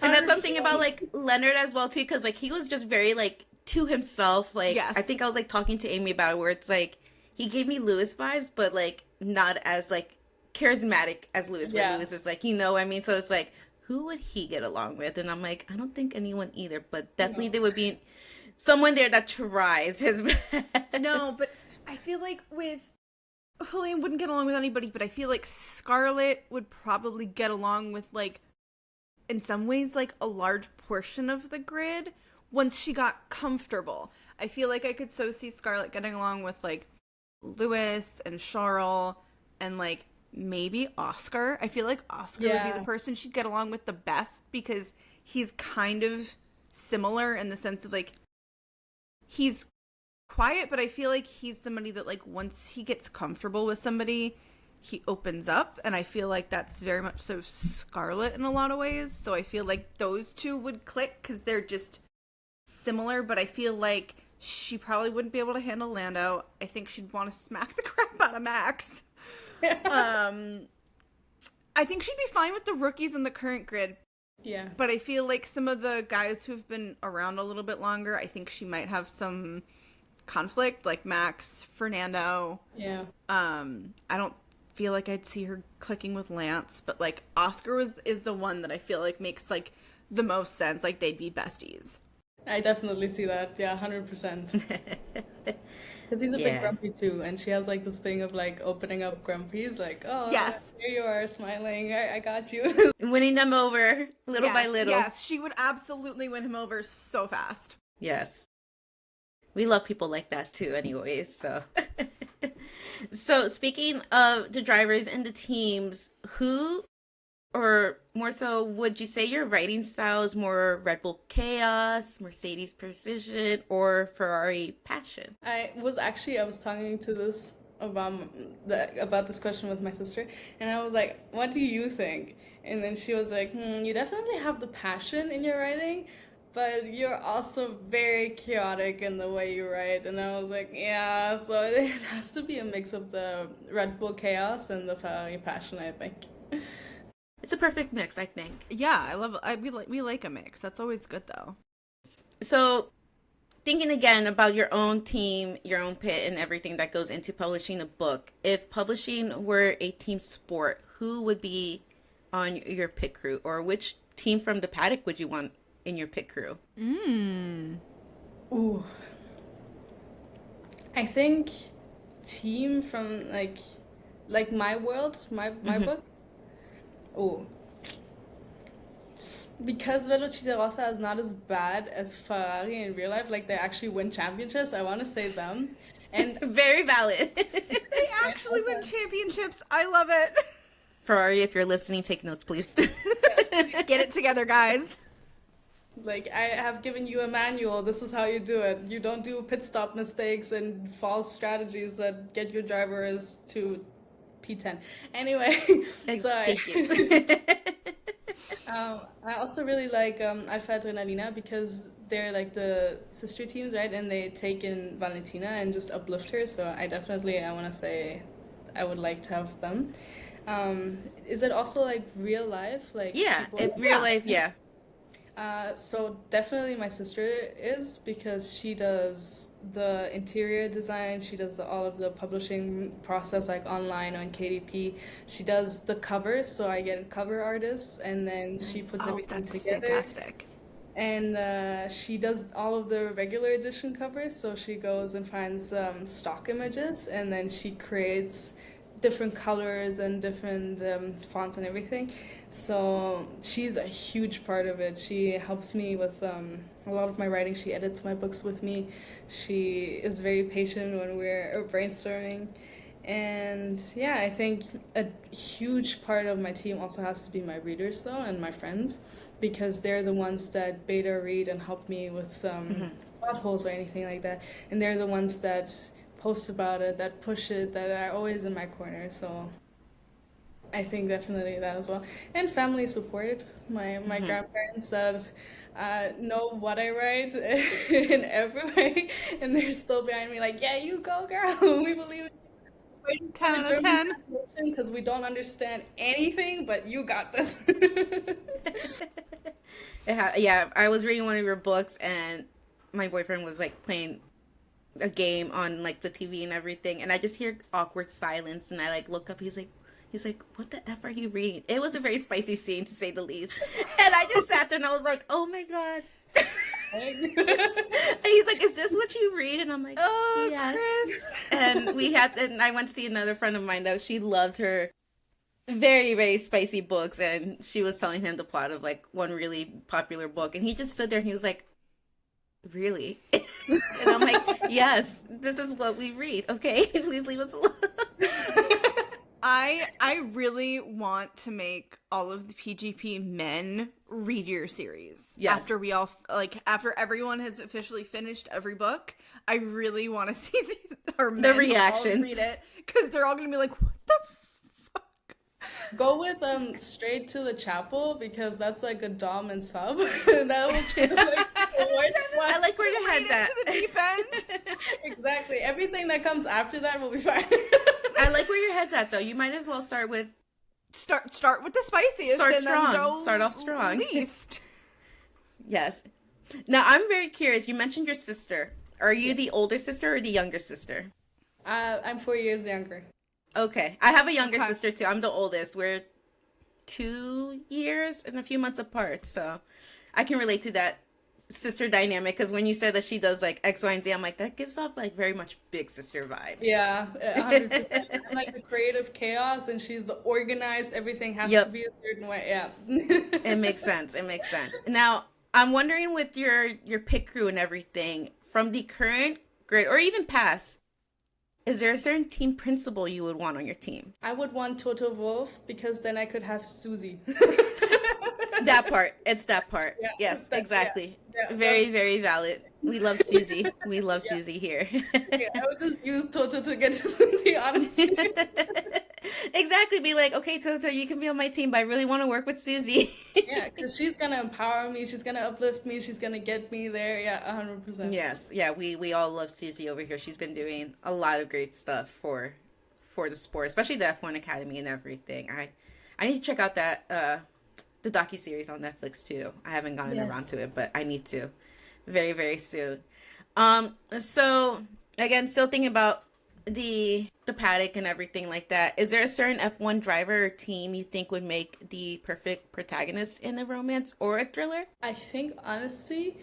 And that's something about like Leonard as well too, because like he was just very like to himself. Like Yes. I think I was like talking to Amy about it, where it's like he gave me Lewis vibes, but like not as like charismatic as Lewis. Where Yeah. Lewis is like, I mean, so it's like who would he get along with? And I'm like, I don't think anyone either, but definitely there would be someone there that tries his best. No, but I feel like with Julian wouldn't get along with anybody, but I feel like Scarlett would probably get along with, like, in some ways, like, a large portion of the grid once she got comfortable. I feel like I could so see Scarlett getting along with, like, Lewis and Charles and, like, maybe Oscar. I feel like Oscar would be Yeah. the person she'd get along with the best because he's kind of similar in the sense of, like, he's quiet, but I feel like he's somebody that, like, once he gets comfortable with somebody, he opens up, and I feel like that's very much so Scarlett in a lot of ways. So I feel like those two would click because they're just similar, but I feel like she probably wouldn't be able to handle Lando. I think she'd want to smack the crap out of Max. I think she'd be fine with the rookies in the current grid, Yeah. but I feel like some of the guys who've been around a little bit longer, I think she might have some conflict, like Max, Fernando. Yeah. I don't feel like I'd see her clicking with Lance, but like Oscar is the one that I feel like makes like the most sense. Like they'd be besties. I definitely see that. Yeah, 100%. Because he's a bit Yeah. grumpy too, and she has like this thing of like opening up grumpies, like, oh, Yes. here you are, smiling. I got you. Winning them over little by Yes, little. Yes, she would absolutely win him over so fast. Yes. We love people like that too, anyways. So, so speaking of the drivers and the teams, who or more so, would you say your writing style is more Red Bull Chaos, Mercedes Precision, or Ferrari Passion? I was talking to this about this question with my sister, and I was like, "What do you think?" And then she was like, "You definitely have the passion in your writing, but you're also very chaotic in the way you write." And I was like, "Yeah, so it has to be a mix of the Red Bull Chaos and the Ferrari Passion, I think." It's a perfect mix, I think. Yeah, we like a mix. That's always good though. So, thinking again about your own team, your own pit, and everything that goes into publishing a book, if publishing were a team sport, who would be on your pit crew, or which team from the paddock would you want in your pit crew? Ooh, I think team from like my world, my book. Oh, because Velocita is not as bad as Ferrari in real life, like they actually win championships, I want to say them. And Very valid. They actually win championships. I love it. Ferrari, if you're listening, take notes, please. Get it together, guys. like I have given you a manual. This is how you do it. You don't do pit stop mistakes and false strategies that get your drivers to P10. Anyway, sorry. Thank you. I also really like Alfa Adrenalina because they're like the sister teams, right? And they take in Valentina and just uplift her. So I want to say I would like to have them. Is it also like real life? Like Yeah, people- if real life, yeah. So definitely my sister is because she does the interior design, she does all of the publishing process like online on KDP. She does the covers, so I get cover artists and then she puts everything That's together. fantastic. And she does all of the regular edition covers, so she goes and finds stock images and then she creates different colors and different fonts and everything. So she's a huge part of it. She helps me with a lot of my writing. She edits my books with me. She is very patient when we're brainstorming. And yeah, I think a huge part of my team also has to be my readers though and my friends because they're the ones that beta read and help me with plot holes or anything like that. And they're the ones that post about it, that push it, that are always in my corner. So I think definitely that as well. And family support, my grandparents that know what I write in every way, and they're still behind me like, yeah, you go, girl. We believe in you. 10 out of 10. Because we don't understand anything, but you got this. Yeah, I was reading one of your books and my boyfriend was like playing a game on like the TV and everything, and I just hear awkward silence and I like look up. He's like, what the F are you reading? It was a very spicy scene to say the least. And I just sat there and I was like, oh my God. And he's like, is this what you read? And I'm like, Oh, yes. Chris. And I went to see another friend of mine that she loves her very, very spicy books. And she was telling him the plot of like one really popular book. And he just stood there and he was like, really? And I'm like, yes, this is what we read. Okay, please leave us alone. I really want to make all of the PGP men read your series. Yes. After we all after everyone has officially finished every book, I really want to see our men all reactions. read it because they're all gonna be like, what the fuck? Go with straight to the chapel because that's like a dom and sub. That will change like I like where your head's Straight at. into the deep end. Exactly. Everything that comes after that will be fine. I like where your head's at, though. You might as well start with Start with the spiciest. Start and strong. Then go Start off strong. Least. yes. Now I'm very curious. You mentioned your sister. Are you the older sister or the younger sister? I'm 4 years younger. Okay, I have a younger Okay. sister too. I'm the oldest. We're 2 years and a few months apart, so I can relate to that sister dynamic. Because when you said that she does like X, Y, and Z, I'm like that gives off like very much big sister vibes. Yeah, 100%. I'm like the creative chaos, and she's the organized. Everything has Yep. to be a certain way. Yeah. It makes sense. It makes sense. Now, I'm wondering with your pit crew and everything, from the current grid or even past, is there a certain team principal you would want on your team? I would want Toto Wolff because then I could have Susie. That part. It's that part. Yeah, Yes, exactly. yeah, Very, very valid. We love Susie. We love Susie here. yeah, I would just use Toto to get to Susie, honestly. Exactly. Be like, okay, Toto, you can be on my team, but I really want to work with Susie. Yeah, because she's gonna empower me, she's gonna uplift me, she's gonna get me there. Yeah, 100%. Yes. Yeah, we all love Susie over here. She's been doing a lot of great stuff for the sport, especially the F1 Academy and everything. I need to check out that the docuseries on Netflix too. I haven't gotten around to it, but I need to very, very soon. So again, still thinking about the paddock and everything like that. Is there a certain F1 driver or team you think would make the perfect protagonist in a romance or a thriller? I think honestly,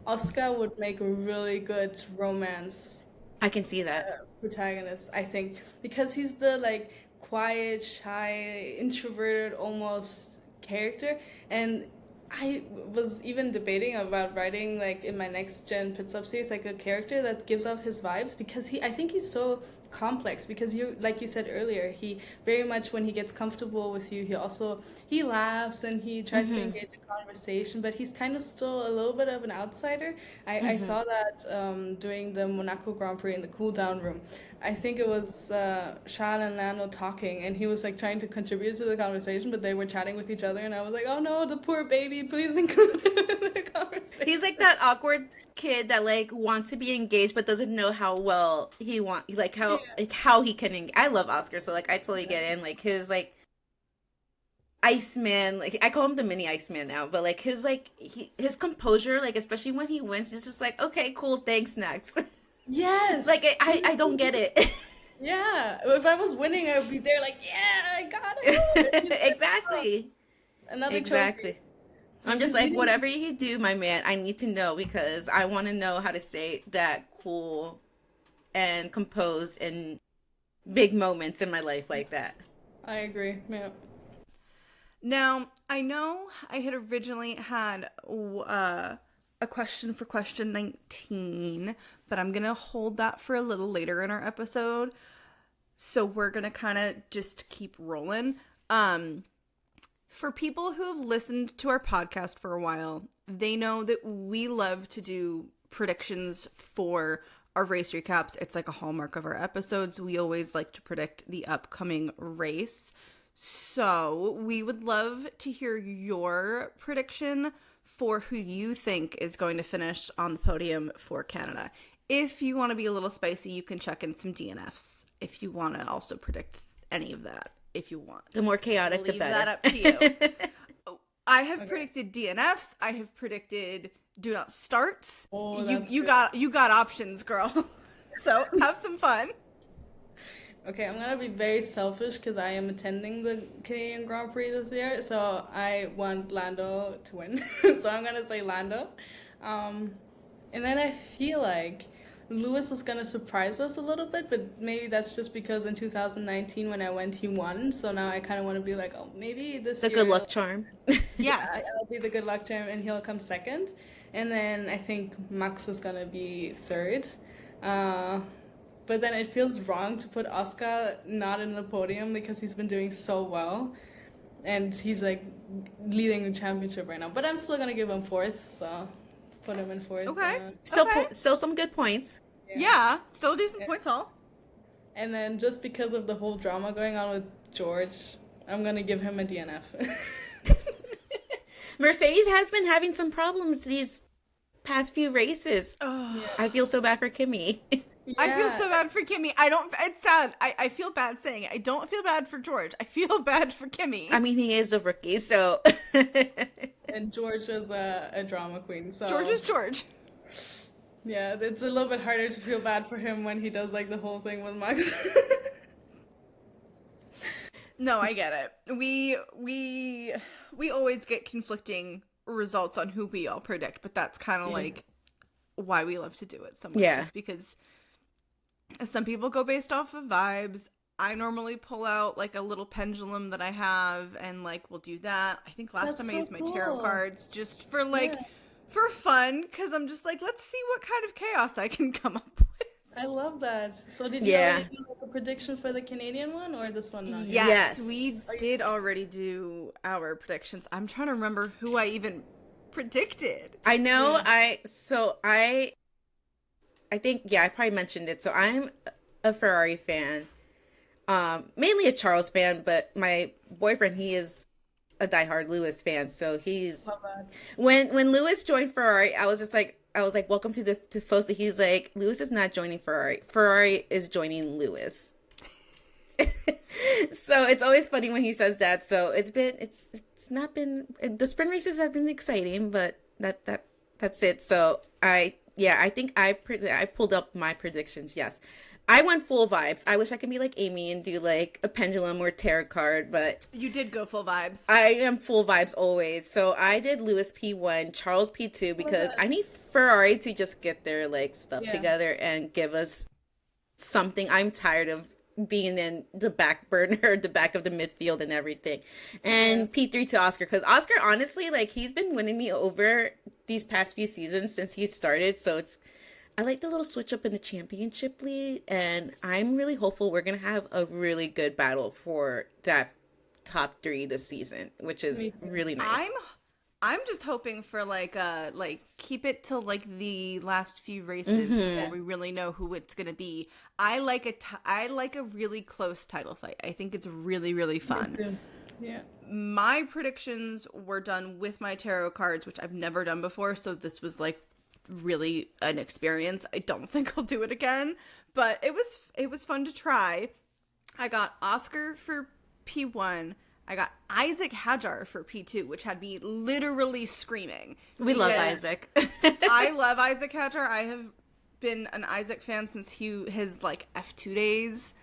Oscar would make a really good romance I can see that. protagonist, I think, because he's the like quiet, shy, introverted almost character. And I was even debating about writing like in my next gen Pitstop series like a character that gives off his vibes, because I think he's so complex, because you, like you said earlier, he very much, when he gets comfortable with you, he laughs and he tries to engage in conversation, but he's kind of still a little bit of an outsider. I saw that during the Monaco Grand Prix in the cool down room. I think it was Charles and Lando talking, and he was like trying to contribute to the conversation, but they were chatting with each other, and I was like, oh no, the poor baby, please include him in the conversation. He's like that awkward kid that like wants to be engaged but doesn't know how well how he can I love Oscar, so like I totally get in, like his like Iceman, like I call him the mini Iceman now, but like his composure, like especially when he wins, it's just like, okay, cool, thanks, next. Yes. Like I don't get it. Yeah. If I was winning, I would be there like, yeah, I got it. Exactly. Another Exactly. trophy. I'm just like, whatever you do, my man, I need to know, because I want to know how to say that cool and composed and big moments in my life like that. I agree. Yeah. Now, I know I had originally had a question for question 19, but I'm going to hold that for a little later in our episode. So we're going to kind of just keep rolling. For people who have listened to our podcast for a while, they know that we love to do predictions for our race recaps. It's like a hallmark of our episodes. We always like to predict the upcoming race. So we would love to hear your prediction for who you think is going to finish on the podium for Canada. If you want to be a little spicy, you can check in some DNFs if you want to also predict any of that. If you want. The more chaotic, the Leave better. that up to you. I have predicted DNFs. I have predicted do not starts. Oh, you got options, girl. So have some fun. Okay, I'm gonna be very selfish because I am attending the Canadian Grand Prix this year, so I want Lando to win. So I'm gonna say Lando. And then I feel like Lewis is gonna surprise us a little bit, but maybe that's just because in 2019 when I went, he won. So now I kind of want to be like, oh, maybe this The year good luck charm. Yes. I'll be the good luck charm, and he'll come second. And then I think Max is gonna be third. But then it feels wrong to put Oscar not in the podium because he's been doing so well, and he's like leading the championship right now. But I'm still gonna give him fourth, so put him in fourth. Okay. Still some good points. Yeah. Still do some points all. And then just because of the whole drama going on with George, I'm gonna give him a DNF. Mercedes has been having some problems these past few races. Oh. Yeah. I feel so bad for Kimmy. I feel so bad for Kimmy. It's sad. I feel bad saying it. I don't feel bad for George. I feel bad for Kimmy. I mean, he is a rookie, so. And George is a drama queen, so George is George. yeah, it's a little bit harder to feel bad for him when he does like the whole thing with Max. No, I get it. We always get conflicting results on who we all predict, but that's kind of like why we love to do it so much. Yeah. Just because some people go based off of vibes. I normally pull out like a little pendulum that I have and like we'll do that. I think last That's time I so used my tarot cool. cards just for like for fun, because I'm just like, let's see what kind of chaos I can come up with. I love that. So did you Yeah. already do like a prediction for the Canadian one or this one not yet? Yes, Yes. we did already do our predictions. I'm trying to remember who I even predicted. I know Yeah. I think, yeah, I probably mentioned it. So I'm a Ferrari fan, mainly a Charles fan, but my boyfriend, he is a diehard Lewis fan. So he's Love that. when Lewis joined Ferrari, I was like, welcome to the to FOSA. He's like, Lewis is not joining Ferrari. Ferrari is joining Lewis. So it's always funny when he says that. So it's not been the sprint races have been exciting, but that's it. So I think I pulled up my predictions. Yes, I went full vibes. I wish I could be like Amy and do like a pendulum or tarot card, but You did go full vibes. I am full vibes always. So I did Lewis P1, Charles P2 because that. I need Ferrari to just get their like stuff Yeah. together and give us something. I'm tired of being in the back burner, the back of the midfield and everything. And P3 to Oscar because Oscar honestly like he's been winning me over these past few seasons since he started. So it's I like the little switch up in the championship league and I'm really hopeful we're gonna have a really good battle for that top three this season, which is Me too. really nice. I'm just hoping for like keep it till like the last few races before we really know who it's gonna be. I like a really close title fight. I think it's really fun. Too. Yeah. My predictions were done with my tarot cards, which I've never done before, so this was like really an experience. I don't think I'll do it again, but it was fun to try. I got Oscar for P1. I got Isaac Hajar for P2, which had me literally screaming. We love because Isaac. I love Isaac Hajar. I have been an Isaac fan since his like F2 days,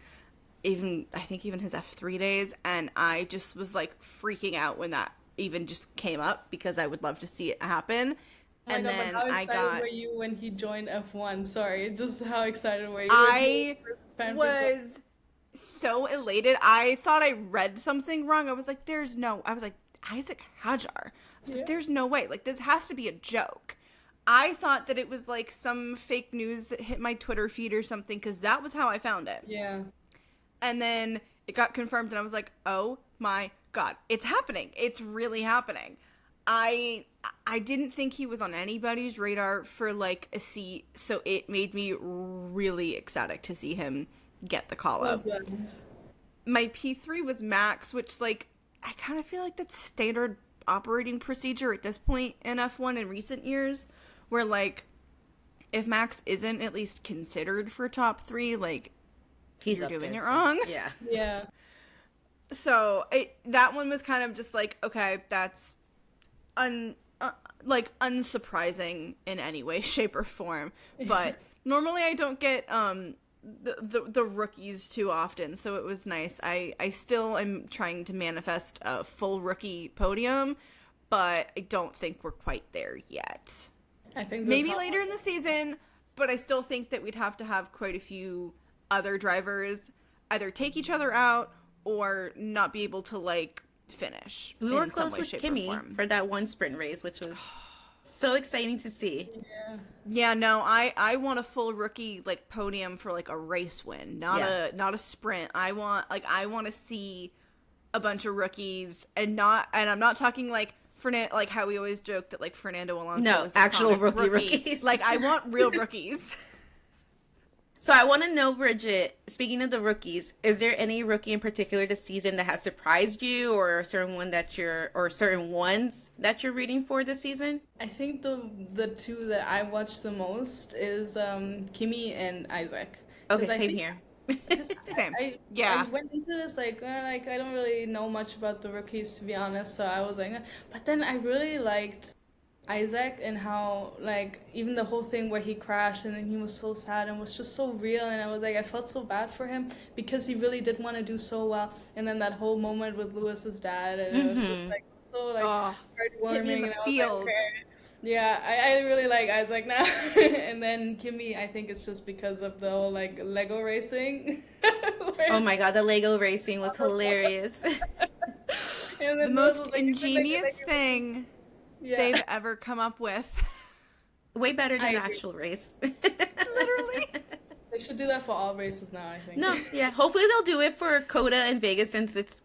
I think even his F3 days, and I just was like freaking out when that even just came up because I would love to see it happen. Oh my And God, but then how I excited got were you when he joined F1? Sorry, just how excited were you? I Fan was so elated. I thought I read something wrong. I was like, Isaac Hajar. I was like, there's no way. Like, this has to be a joke. I thought that it was like some fake news that hit my Twitter feed or something because that was how I found it. Yeah. And then it got confirmed and I was like, oh my God, it's happening. It's really happening. I didn't think he was on anybody's radar for like a seat, so it made me really ecstatic to see him get the call up. Love that. My P3 was Max, which like I kind of feel like that's standard operating procedure at this point in F1 in recent years, where like if Max isn't at least considered for top 3, like He's you're up doing there, it so- wrong. Yeah. Yeah. So that one was kind of just like, okay, that's like unsurprising in any way, shape, or form. But normally I don't get the rookies too often, so it was nice. I still am trying to manifest a full rookie podium, but I don't think we're quite there yet. I think the Maybe top- later in the season, but I still think that we'd have to have quite a few other drivers either take each other out or not be able to like finish. We were in some close way, with shape, or Kimmy form. for that one sprint race, which was so exciting to see. Yeah. Yeah, no, I want a full rookie like podium for like a race win, not a sprint. I want to see a bunch of rookies and I'm not talking like Fernando, like how we always joke that like Fernando Alonso No, is a actual chronic rookies. Like I want real rookies. So I want to know, Bridget, speaking of the rookies, is there any rookie in particular this season that has surprised you or a certain one or certain ones that you're rooting for this season? I think the two that I watch the most is Kimmy and Isaac. Okay, 'Cause I same think- here. Same. I went into this like I don't really know much about the rookies, to be honest, so I was like, but then I really liked Isaac and how like even the whole thing where he crashed and then he was so sad and was just so real, and I was like, I felt so bad for him because he really did want to do so well, and then that whole moment with Lewis's dad, and it was just like so like hit me in heartwarming, the and I was like, feels. okay. Yeah, I really like Isaac now. And then Kimmy, I think it's just because of the whole like Lego racing. Oh my God, the Lego racing was hilarious. And The then most those, like, ingenious thing Yeah. they've ever come up with. Way better than I the agree. actual race. Literally. They should do that for all races now, I think. No, yeah. Hopefully they'll do it for Coda and Vegas since it's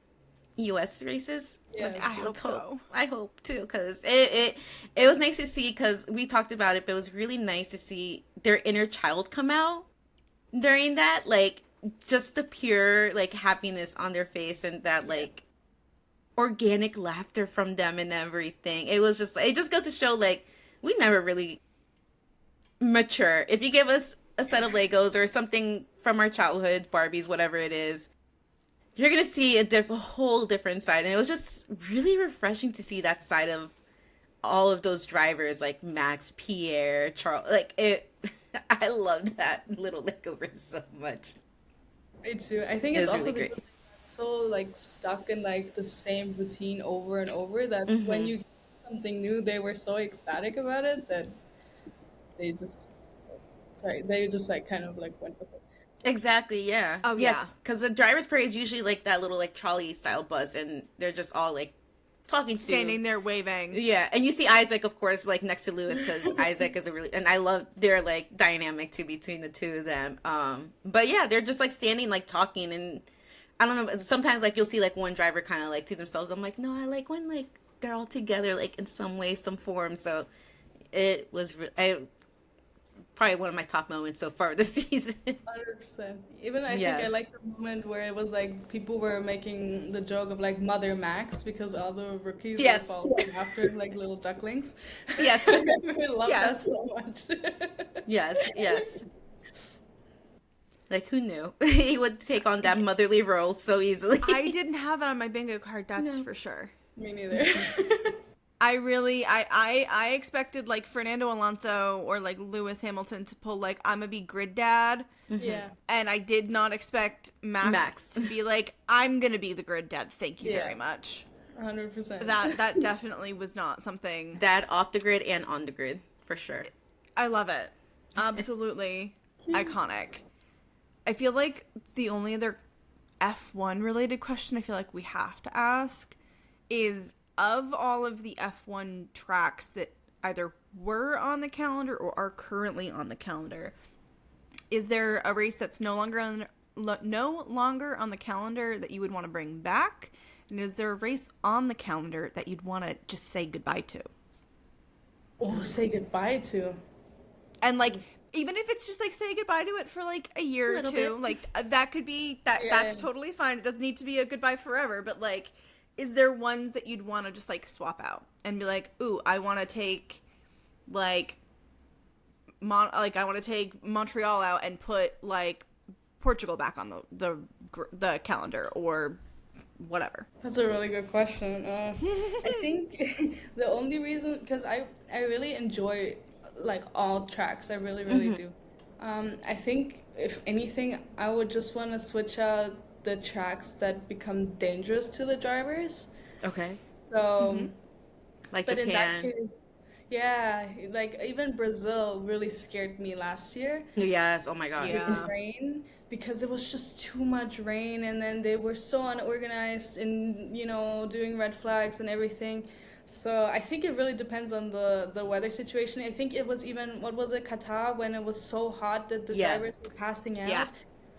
U.S. races. Yes. I hope so. I hope too, because it was nice to see, because we talked about it, but it was really nice to see their inner child come out during that, like just the pure like happiness on their face and that like organic laughter from them and everything. It was just, it just goes to show like we never really mature. If you give us a set of Legos or something from our childhood, Barbies, whatever it is, you're gonna see a whole different side. And it was just really refreshing to see that side of all of those drivers, like Max, Pierre, Charles. Like it, I loved that little Lego so much. Me too. I think It it's was also really great. because they're so like stuck in like the same routine over and over that when you get something new, they were so ecstatic about it that they just they just like kind of like went with it. Exactly, yeah. Oh, yeah. Because the driver's parade is usually like that little like trolley style bus, and they're just all like talking to. Standing there waving. Yeah, and you see Isaac, of course, like next to Lewis, because Isaac is a really, and I love their like dynamic too between the two of them. But yeah, they're just like standing, like talking, and I don't know. Sometimes like you'll see like one driver kind of like to themselves. I'm like, no, I like when like they're all together, like in some way, some form. So it was, probably one of my top moments so far this season. 100%. Even I think I Yes. like the moment where it was like people were making the joke of like Mother Max because all the rookies were Yes. following after him like little ducklings. Yes. I love Yes. that so much. Yes. Yes. Like who knew he would take on that motherly role so easily? I didn't have it on my bingo card, that's No. for sure. Me neither. I really, I expected like Fernando Alonso or like Lewis Hamilton to pull like I'm gonna be grid dad, Yeah. and I did not expect Max to be like I'm gonna be the grid dad. Thank you Yeah. very much. 100%. That definitely was not something. Dad off the grid and on the grid for sure. I love it. Absolutely iconic. I feel like the only other F1 related question I feel like we have to ask is, of all of the F1 tracks that either were on the calendar or are currently on the calendar, is there a race that's no longer on the calendar that you would want to bring back? And is there a race on the calendar that you'd want to just say goodbye to? Oh, say goodbye to. And like, even if it's just like say goodbye to it for like a year or Little two, bit. like that could be that. Yeah. That's totally fine. It doesn't need to be a goodbye forever. But like, is there ones that you'd want to just like swap out and be like, ooh, I want to take like I want to take Montreal out and put like Portugal back on the calendar or whatever. That's a really good question. I think the only reason, because I really enjoy like all tracks. I really, really do. I think if anything, I would just want to switch out the tracks that become dangerous to the drivers. Okay. So, Like but in that Japan. case, yeah, like even Brazil really scared me last year. Yes. Oh my God. Yeah. Rain, because it was just too much rain, and then they were so unorganized in doing red flags and everything. So I think it really depends on the weather situation. I think it was even, what was it, Qatar, when it was so hot that the Yes. drivers were passing out. Yeah.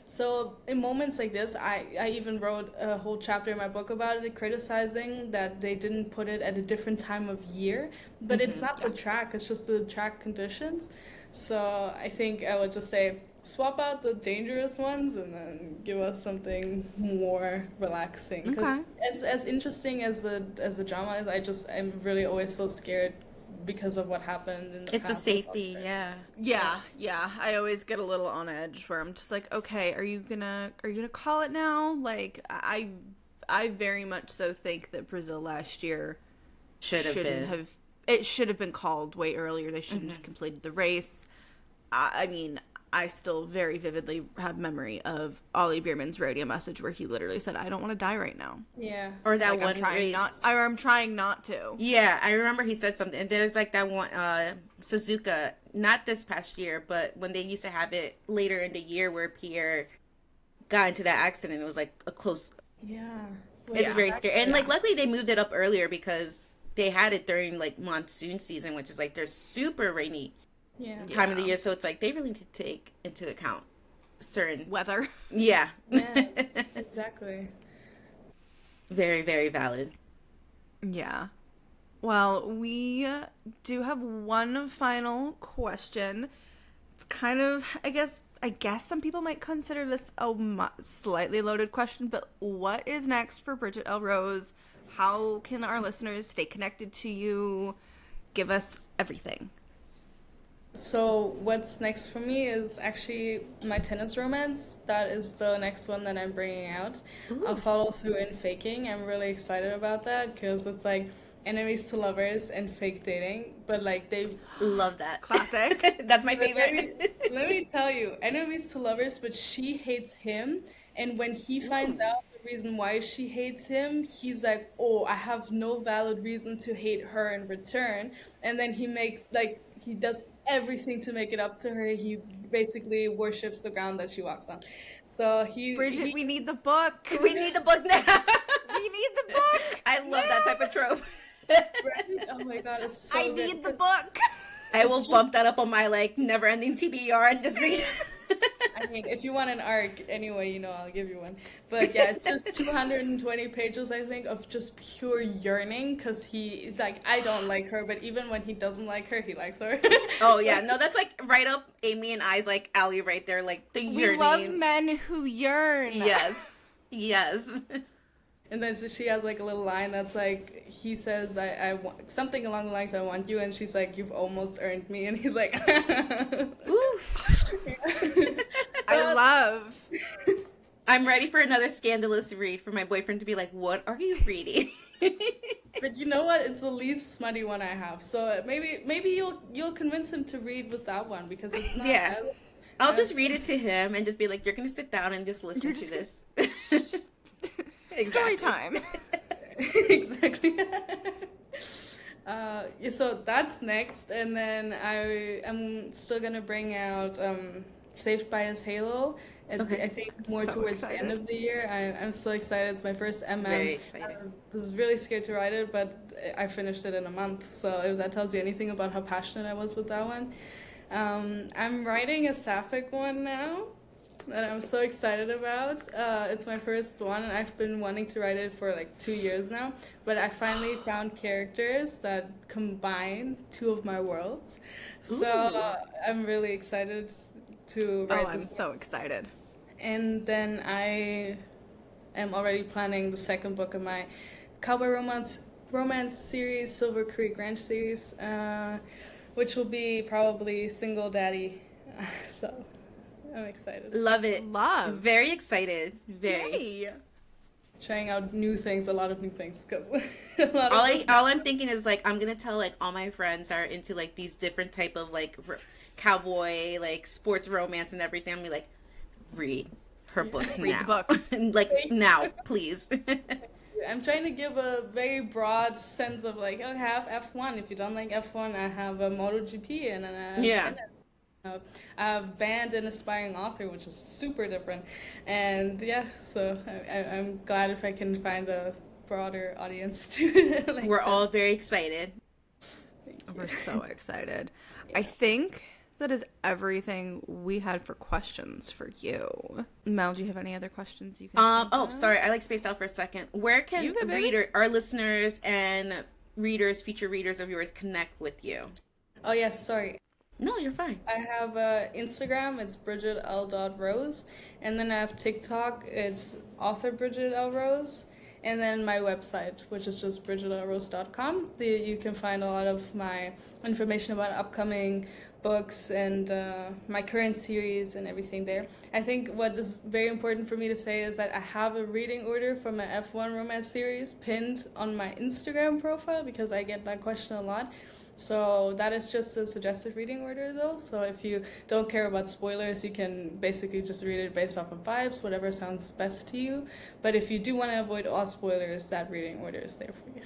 So in moments like this, I even wrote a whole chapter in my book about it, criticizing that they didn't put it at a different time of year. But it's not the track, it's just the track conditions. So I think I would just say swap out the dangerous ones and then give us something more relaxing. Because Okay. as interesting as the drama is, I'm really always so scared because of what happened in the It's a past. safety. Yeah. Yeah. I always get a little on edge where I'm just like, okay, are you gonna call it now? Like, I very much so think that Brazil last year Should have been. it should have been called way earlier. They shouldn't have completed the race. I mean, I still very vividly have memory of Ollie Bierman's radio message where he literally said, "I don't want to die right now." Yeah. Or that Like, one I'm trying race. I'm trying not to. Yeah, I remember he said something. And there's like that one, Suzuka, not this past year, but when they used to have it later in the year where Pierre got into that accident, it was like a close. Yeah. It's very scary. And Yeah. like, luckily they moved it up earlier because they had it during like monsoon season, which is like there's super rainy Yeah. time of the year. So it's like they really need to take into account certain. Weather. Yeah. Yeah, exactly. Very, very valid. Yeah. Well, we do have one final question. It's kind of, I guess some people might consider this a slightly loaded question, but what is next for Bridget L. Rose? How can our listeners stay connected to you? Give us everything. So what's next for me is actually my tennis romance. That is the next one that I'm bringing out. I'll Ooh. follow through in faking. I'm really excited about that because it's like enemies to lovers and fake dating, but like they. Love that. Classic. That's my But favorite. let me tell you, enemies to lovers, but she hates him. And when he finds Ooh. out the reason why she hates him, he's like, "Oh, I have no valid reason to hate her in return." And then he does everything to make it up to her. He basically worships the ground that she walks on. So Bridget, he we need the book. We need the book now. We need the book. I love that type of trope. right? Oh my God, it's so I good need the because book. I will bump that up on my like never-ending TBR and just read. I mean, if you want an arc, anyway, I'll give you one. But yeah, it's just 220 pages, I think, of just pure yearning because he's like, I don't like her, but even when he doesn't like her, he likes her. Oh So, yeah, no, that's like right up Amy and I's like alley right there, like the We yearning. love men who yearn. Yes, yes. and then she has like a little line that's like, he says, I want something along the lines, I want you, and she's like, you've almost earned me, and he's like, Oof. I love. I'm ready for another scandalous read for my boyfriend to be like, "What are you reading?" But you know what? It's the least smutty one I have. So maybe you'll convince him to read with that one because it's not Yeah. as I'll just as read it to him and just be like, "You're gonna sit down and just listen You're to just this." Story time. exactly. Yeah, so that's next, and then I am still gonna bring out Saved by His Halo. Okay. I think more So towards the end excited. of the year. I'm so excited. It's my first MM. Very excited. I was really scared to write it, but I finished it in a month. So if that tells you anything about how passionate I was with that one. I'm writing a sapphic one now that I'm so excited about. It's my first one, and I've been wanting to write it for like 2 years now. But I finally found characters that combine two of my worlds. So Ooh. I'm really excited to Oh, write I'm this. so excited. And then I am already planning the second book of my cowboy romance series, Silver Creek Ranch series, which will be probably single daddy. So I'm excited. Love it. Love. Very excited. Very. Yay. Trying out new things, a lot of new things, because a lot All of I those. all I'm thinking is like I'm gonna tell like all my friends that are into like these different type of like cowboy like sports romance and everything. I'm gonna be like, read her books Read now. the books. Like now, please. I'm trying to give a very broad sense of like, I have F1. If you don't like F1, I have a MotoGP and then I have Yeah. tennis. I have band and aspiring author, which is super different. And yeah, so I'm glad if I can find a broader audience to like. We're all very excited. We're so excited. I think that is everything we had for questions for you. Mel, do you have any other questions you can think Oh, of? sorry, I like spaced out for a second. Where can You good, baby? our listeners and readers, future readers of yours connect with you? Oh yes, sorry. No, you're fine. I have Instagram, it's Bridget L. Rose, and then I have TikTok, it's author Bridget L. Rose, and then my website, which is just bridgetlrose.com. You can find a lot of my information about upcoming books and my current series and everything there. I think what is very important for me to say is that I have a reading order for my F1 romance series pinned on my Instagram profile because I get that question a lot. So that is just a suggested reading order though. So if you don't care about spoilers, you can basically just read it based off of vibes, whatever sounds best to you. But if you do want to avoid all spoilers, that reading order is there for you.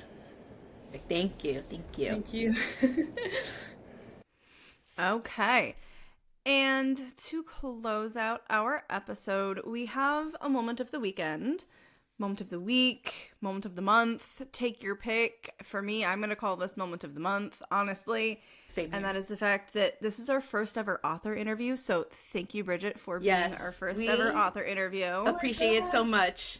Thank you. Thank you. Thank you. Okay. And to close out our episode, we have a moment of the weekend. moment of the week, moment of the month. Take your pick. For me, I'm going to call this moment of the month, honestly. Same here. And that is the fact that this is our first ever author interview. So thank you, Bridget, for being our first ever author interview. Appreciate it so much.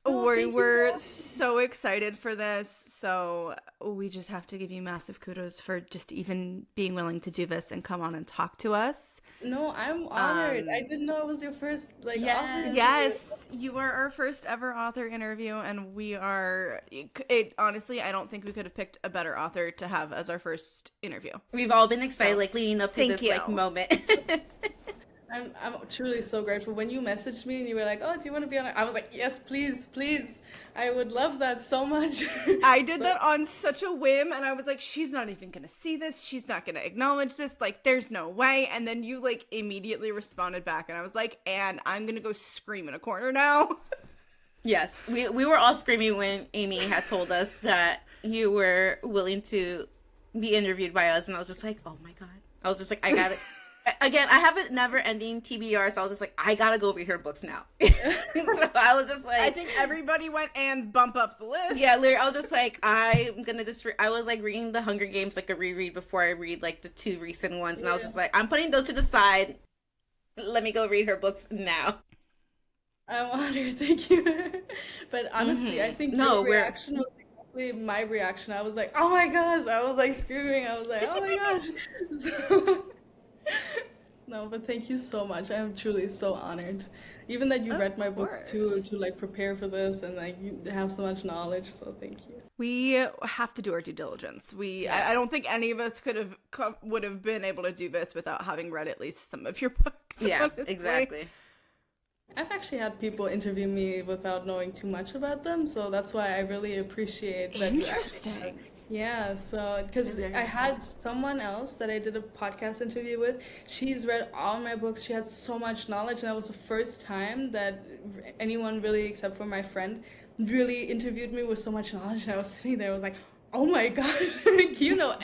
We're so excited for this. So we just have to give you massive kudos for just even being willing to do this and come on and talk to us. No, I'm honored. I didn't know it was your first author interview. Yes, you are our first ever author interview, and we are. Honestly, I don't think we could have picked a better author to have as our first interview. We've all been excited, leading up to this moment. I'm truly so grateful. When you messaged me and you were like, "Oh, do you want to be on it?" I was like, "Yes, please, please. I would love that so much." I did that on such a whim, and I was like, "She's not even gonna see this. She's not gonna acknowledge this. Like, there's no way." And then you immediately responded back, and I was like, "And I'm gonna go scream in a corner now." Yes, we were all screaming when Amy had told us that you were willing to be interviewed by us, and I was just like, "Oh my god!" I was just like, "I got it." Again, I have a never-ending TBR, so I was just like, I gotta go read her books now. So I was just like... I think everybody went and bump up the list. Yeah, literally, I was just like, I'm gonna just... I was, reading The Hunger Games, a reread before I read, the two recent ones, and I was just like, I'm putting those to the side. Let me go read her books now. I'm honored, thank you. But honestly, I think your reaction was exactly my reaction. I was like, oh my gosh! I was, screaming. I was like, oh my gosh! No, but thank you so much. I'm truly so honored. Even that you read my books too, to prepare for this, and you have so much knowledge, so thank you. We have to do our due diligence. I don't think any of us would have been able to do this without having read at least some of your books. Yeah, honestly. Exactly. I've actually had people interview me without knowing too much about them, so that's why I really appreciate that. Interesting. Yeah, so because I had someone else that I did a podcast interview with. She's read all my books. She has so much knowledge, and that was the first time that anyone really, except for my friend, really interviewed me with so much knowledge. And I was sitting there, I was like, oh my gosh, you know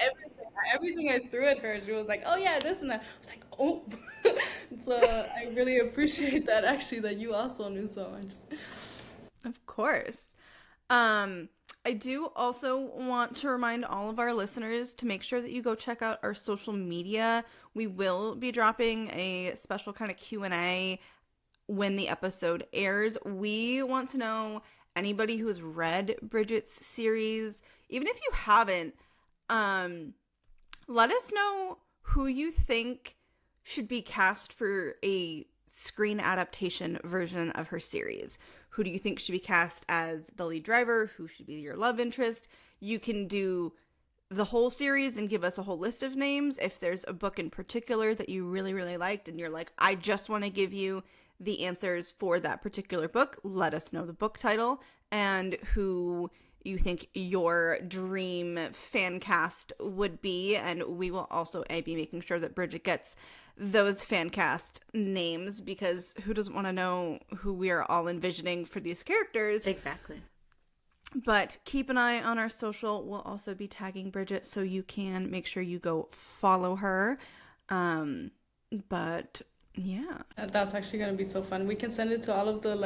everything I threw at her. She was like, oh yeah, this and that. I was like, oh. So I really appreciate that, actually, that you also knew so much. Of course. I do also want to remind all of our listeners to make sure that you go check out our social media. We will be dropping a special kind of Q&A when the episode airs. We want to know anybody who has read Bridget's series, even if you haven't, let us know who you think should be cast for a screen adaptation version of her series. Who do you think should be cast as the lead driver? Who should be your love interest? You can do the whole series and give us a whole list of names. If there's a book in particular that you really, really liked and you're like, I just want to give you the answers for that particular book, let us know the book title and who you think your dream fan cast would be. And we will also be making sure that Bridget gets those fan cast names, because who doesn't want to know who we are all envisioning for these characters? Exactly. But keep an eye on our social. We'll also be tagging Bridget, so you can make sure you go follow her. But yeah, that's actually going to be so fun. We can send it to all of the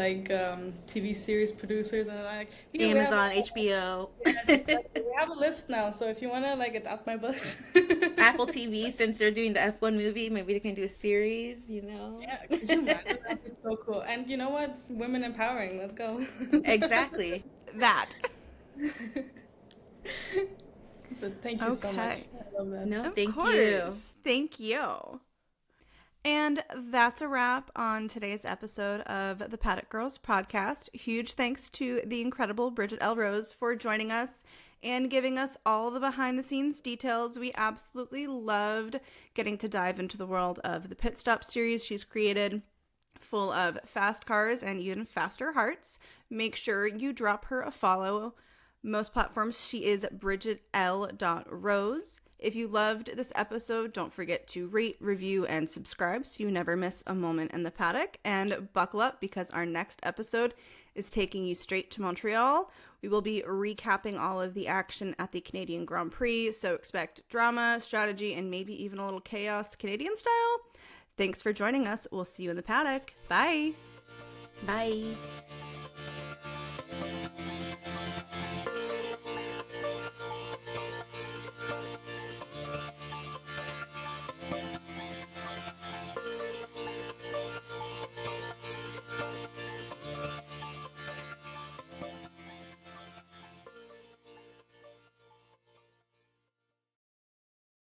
TV series producers and Amazon, HBO. We have a list now, so if you want to adopt my books. Apple TV, since they're doing the F1 movie, maybe they can do a series, Yeah, could you imagine? That'd be so cool. And you know what? Women empowering. Let's go. Exactly. That. But thank you so much. I love that. No, thank you. Thank you. And that's a wrap on today's episode of the Paddock Girls podcast. Huge thanks to the incredible Bridget L. Rose for joining us and giving us all the behind-the-scenes details. We absolutely loved getting to dive into the world of the Pitstop series she's created, full of fast cars and even faster hearts. Make sure you drop her a follow. Most platforms, she is bridgetl.rose. If you loved this episode, don't forget to rate, review, and subscribe so you never miss a moment in the paddock. And buckle up, because our next episode is taking you straight to Montreal. We will be recapping all of the action at the Canadian Grand Prix, so expect drama, strategy, and maybe even a little chaos Canadian style. Thanks for joining us. We'll see you in the paddock. Bye. Bye.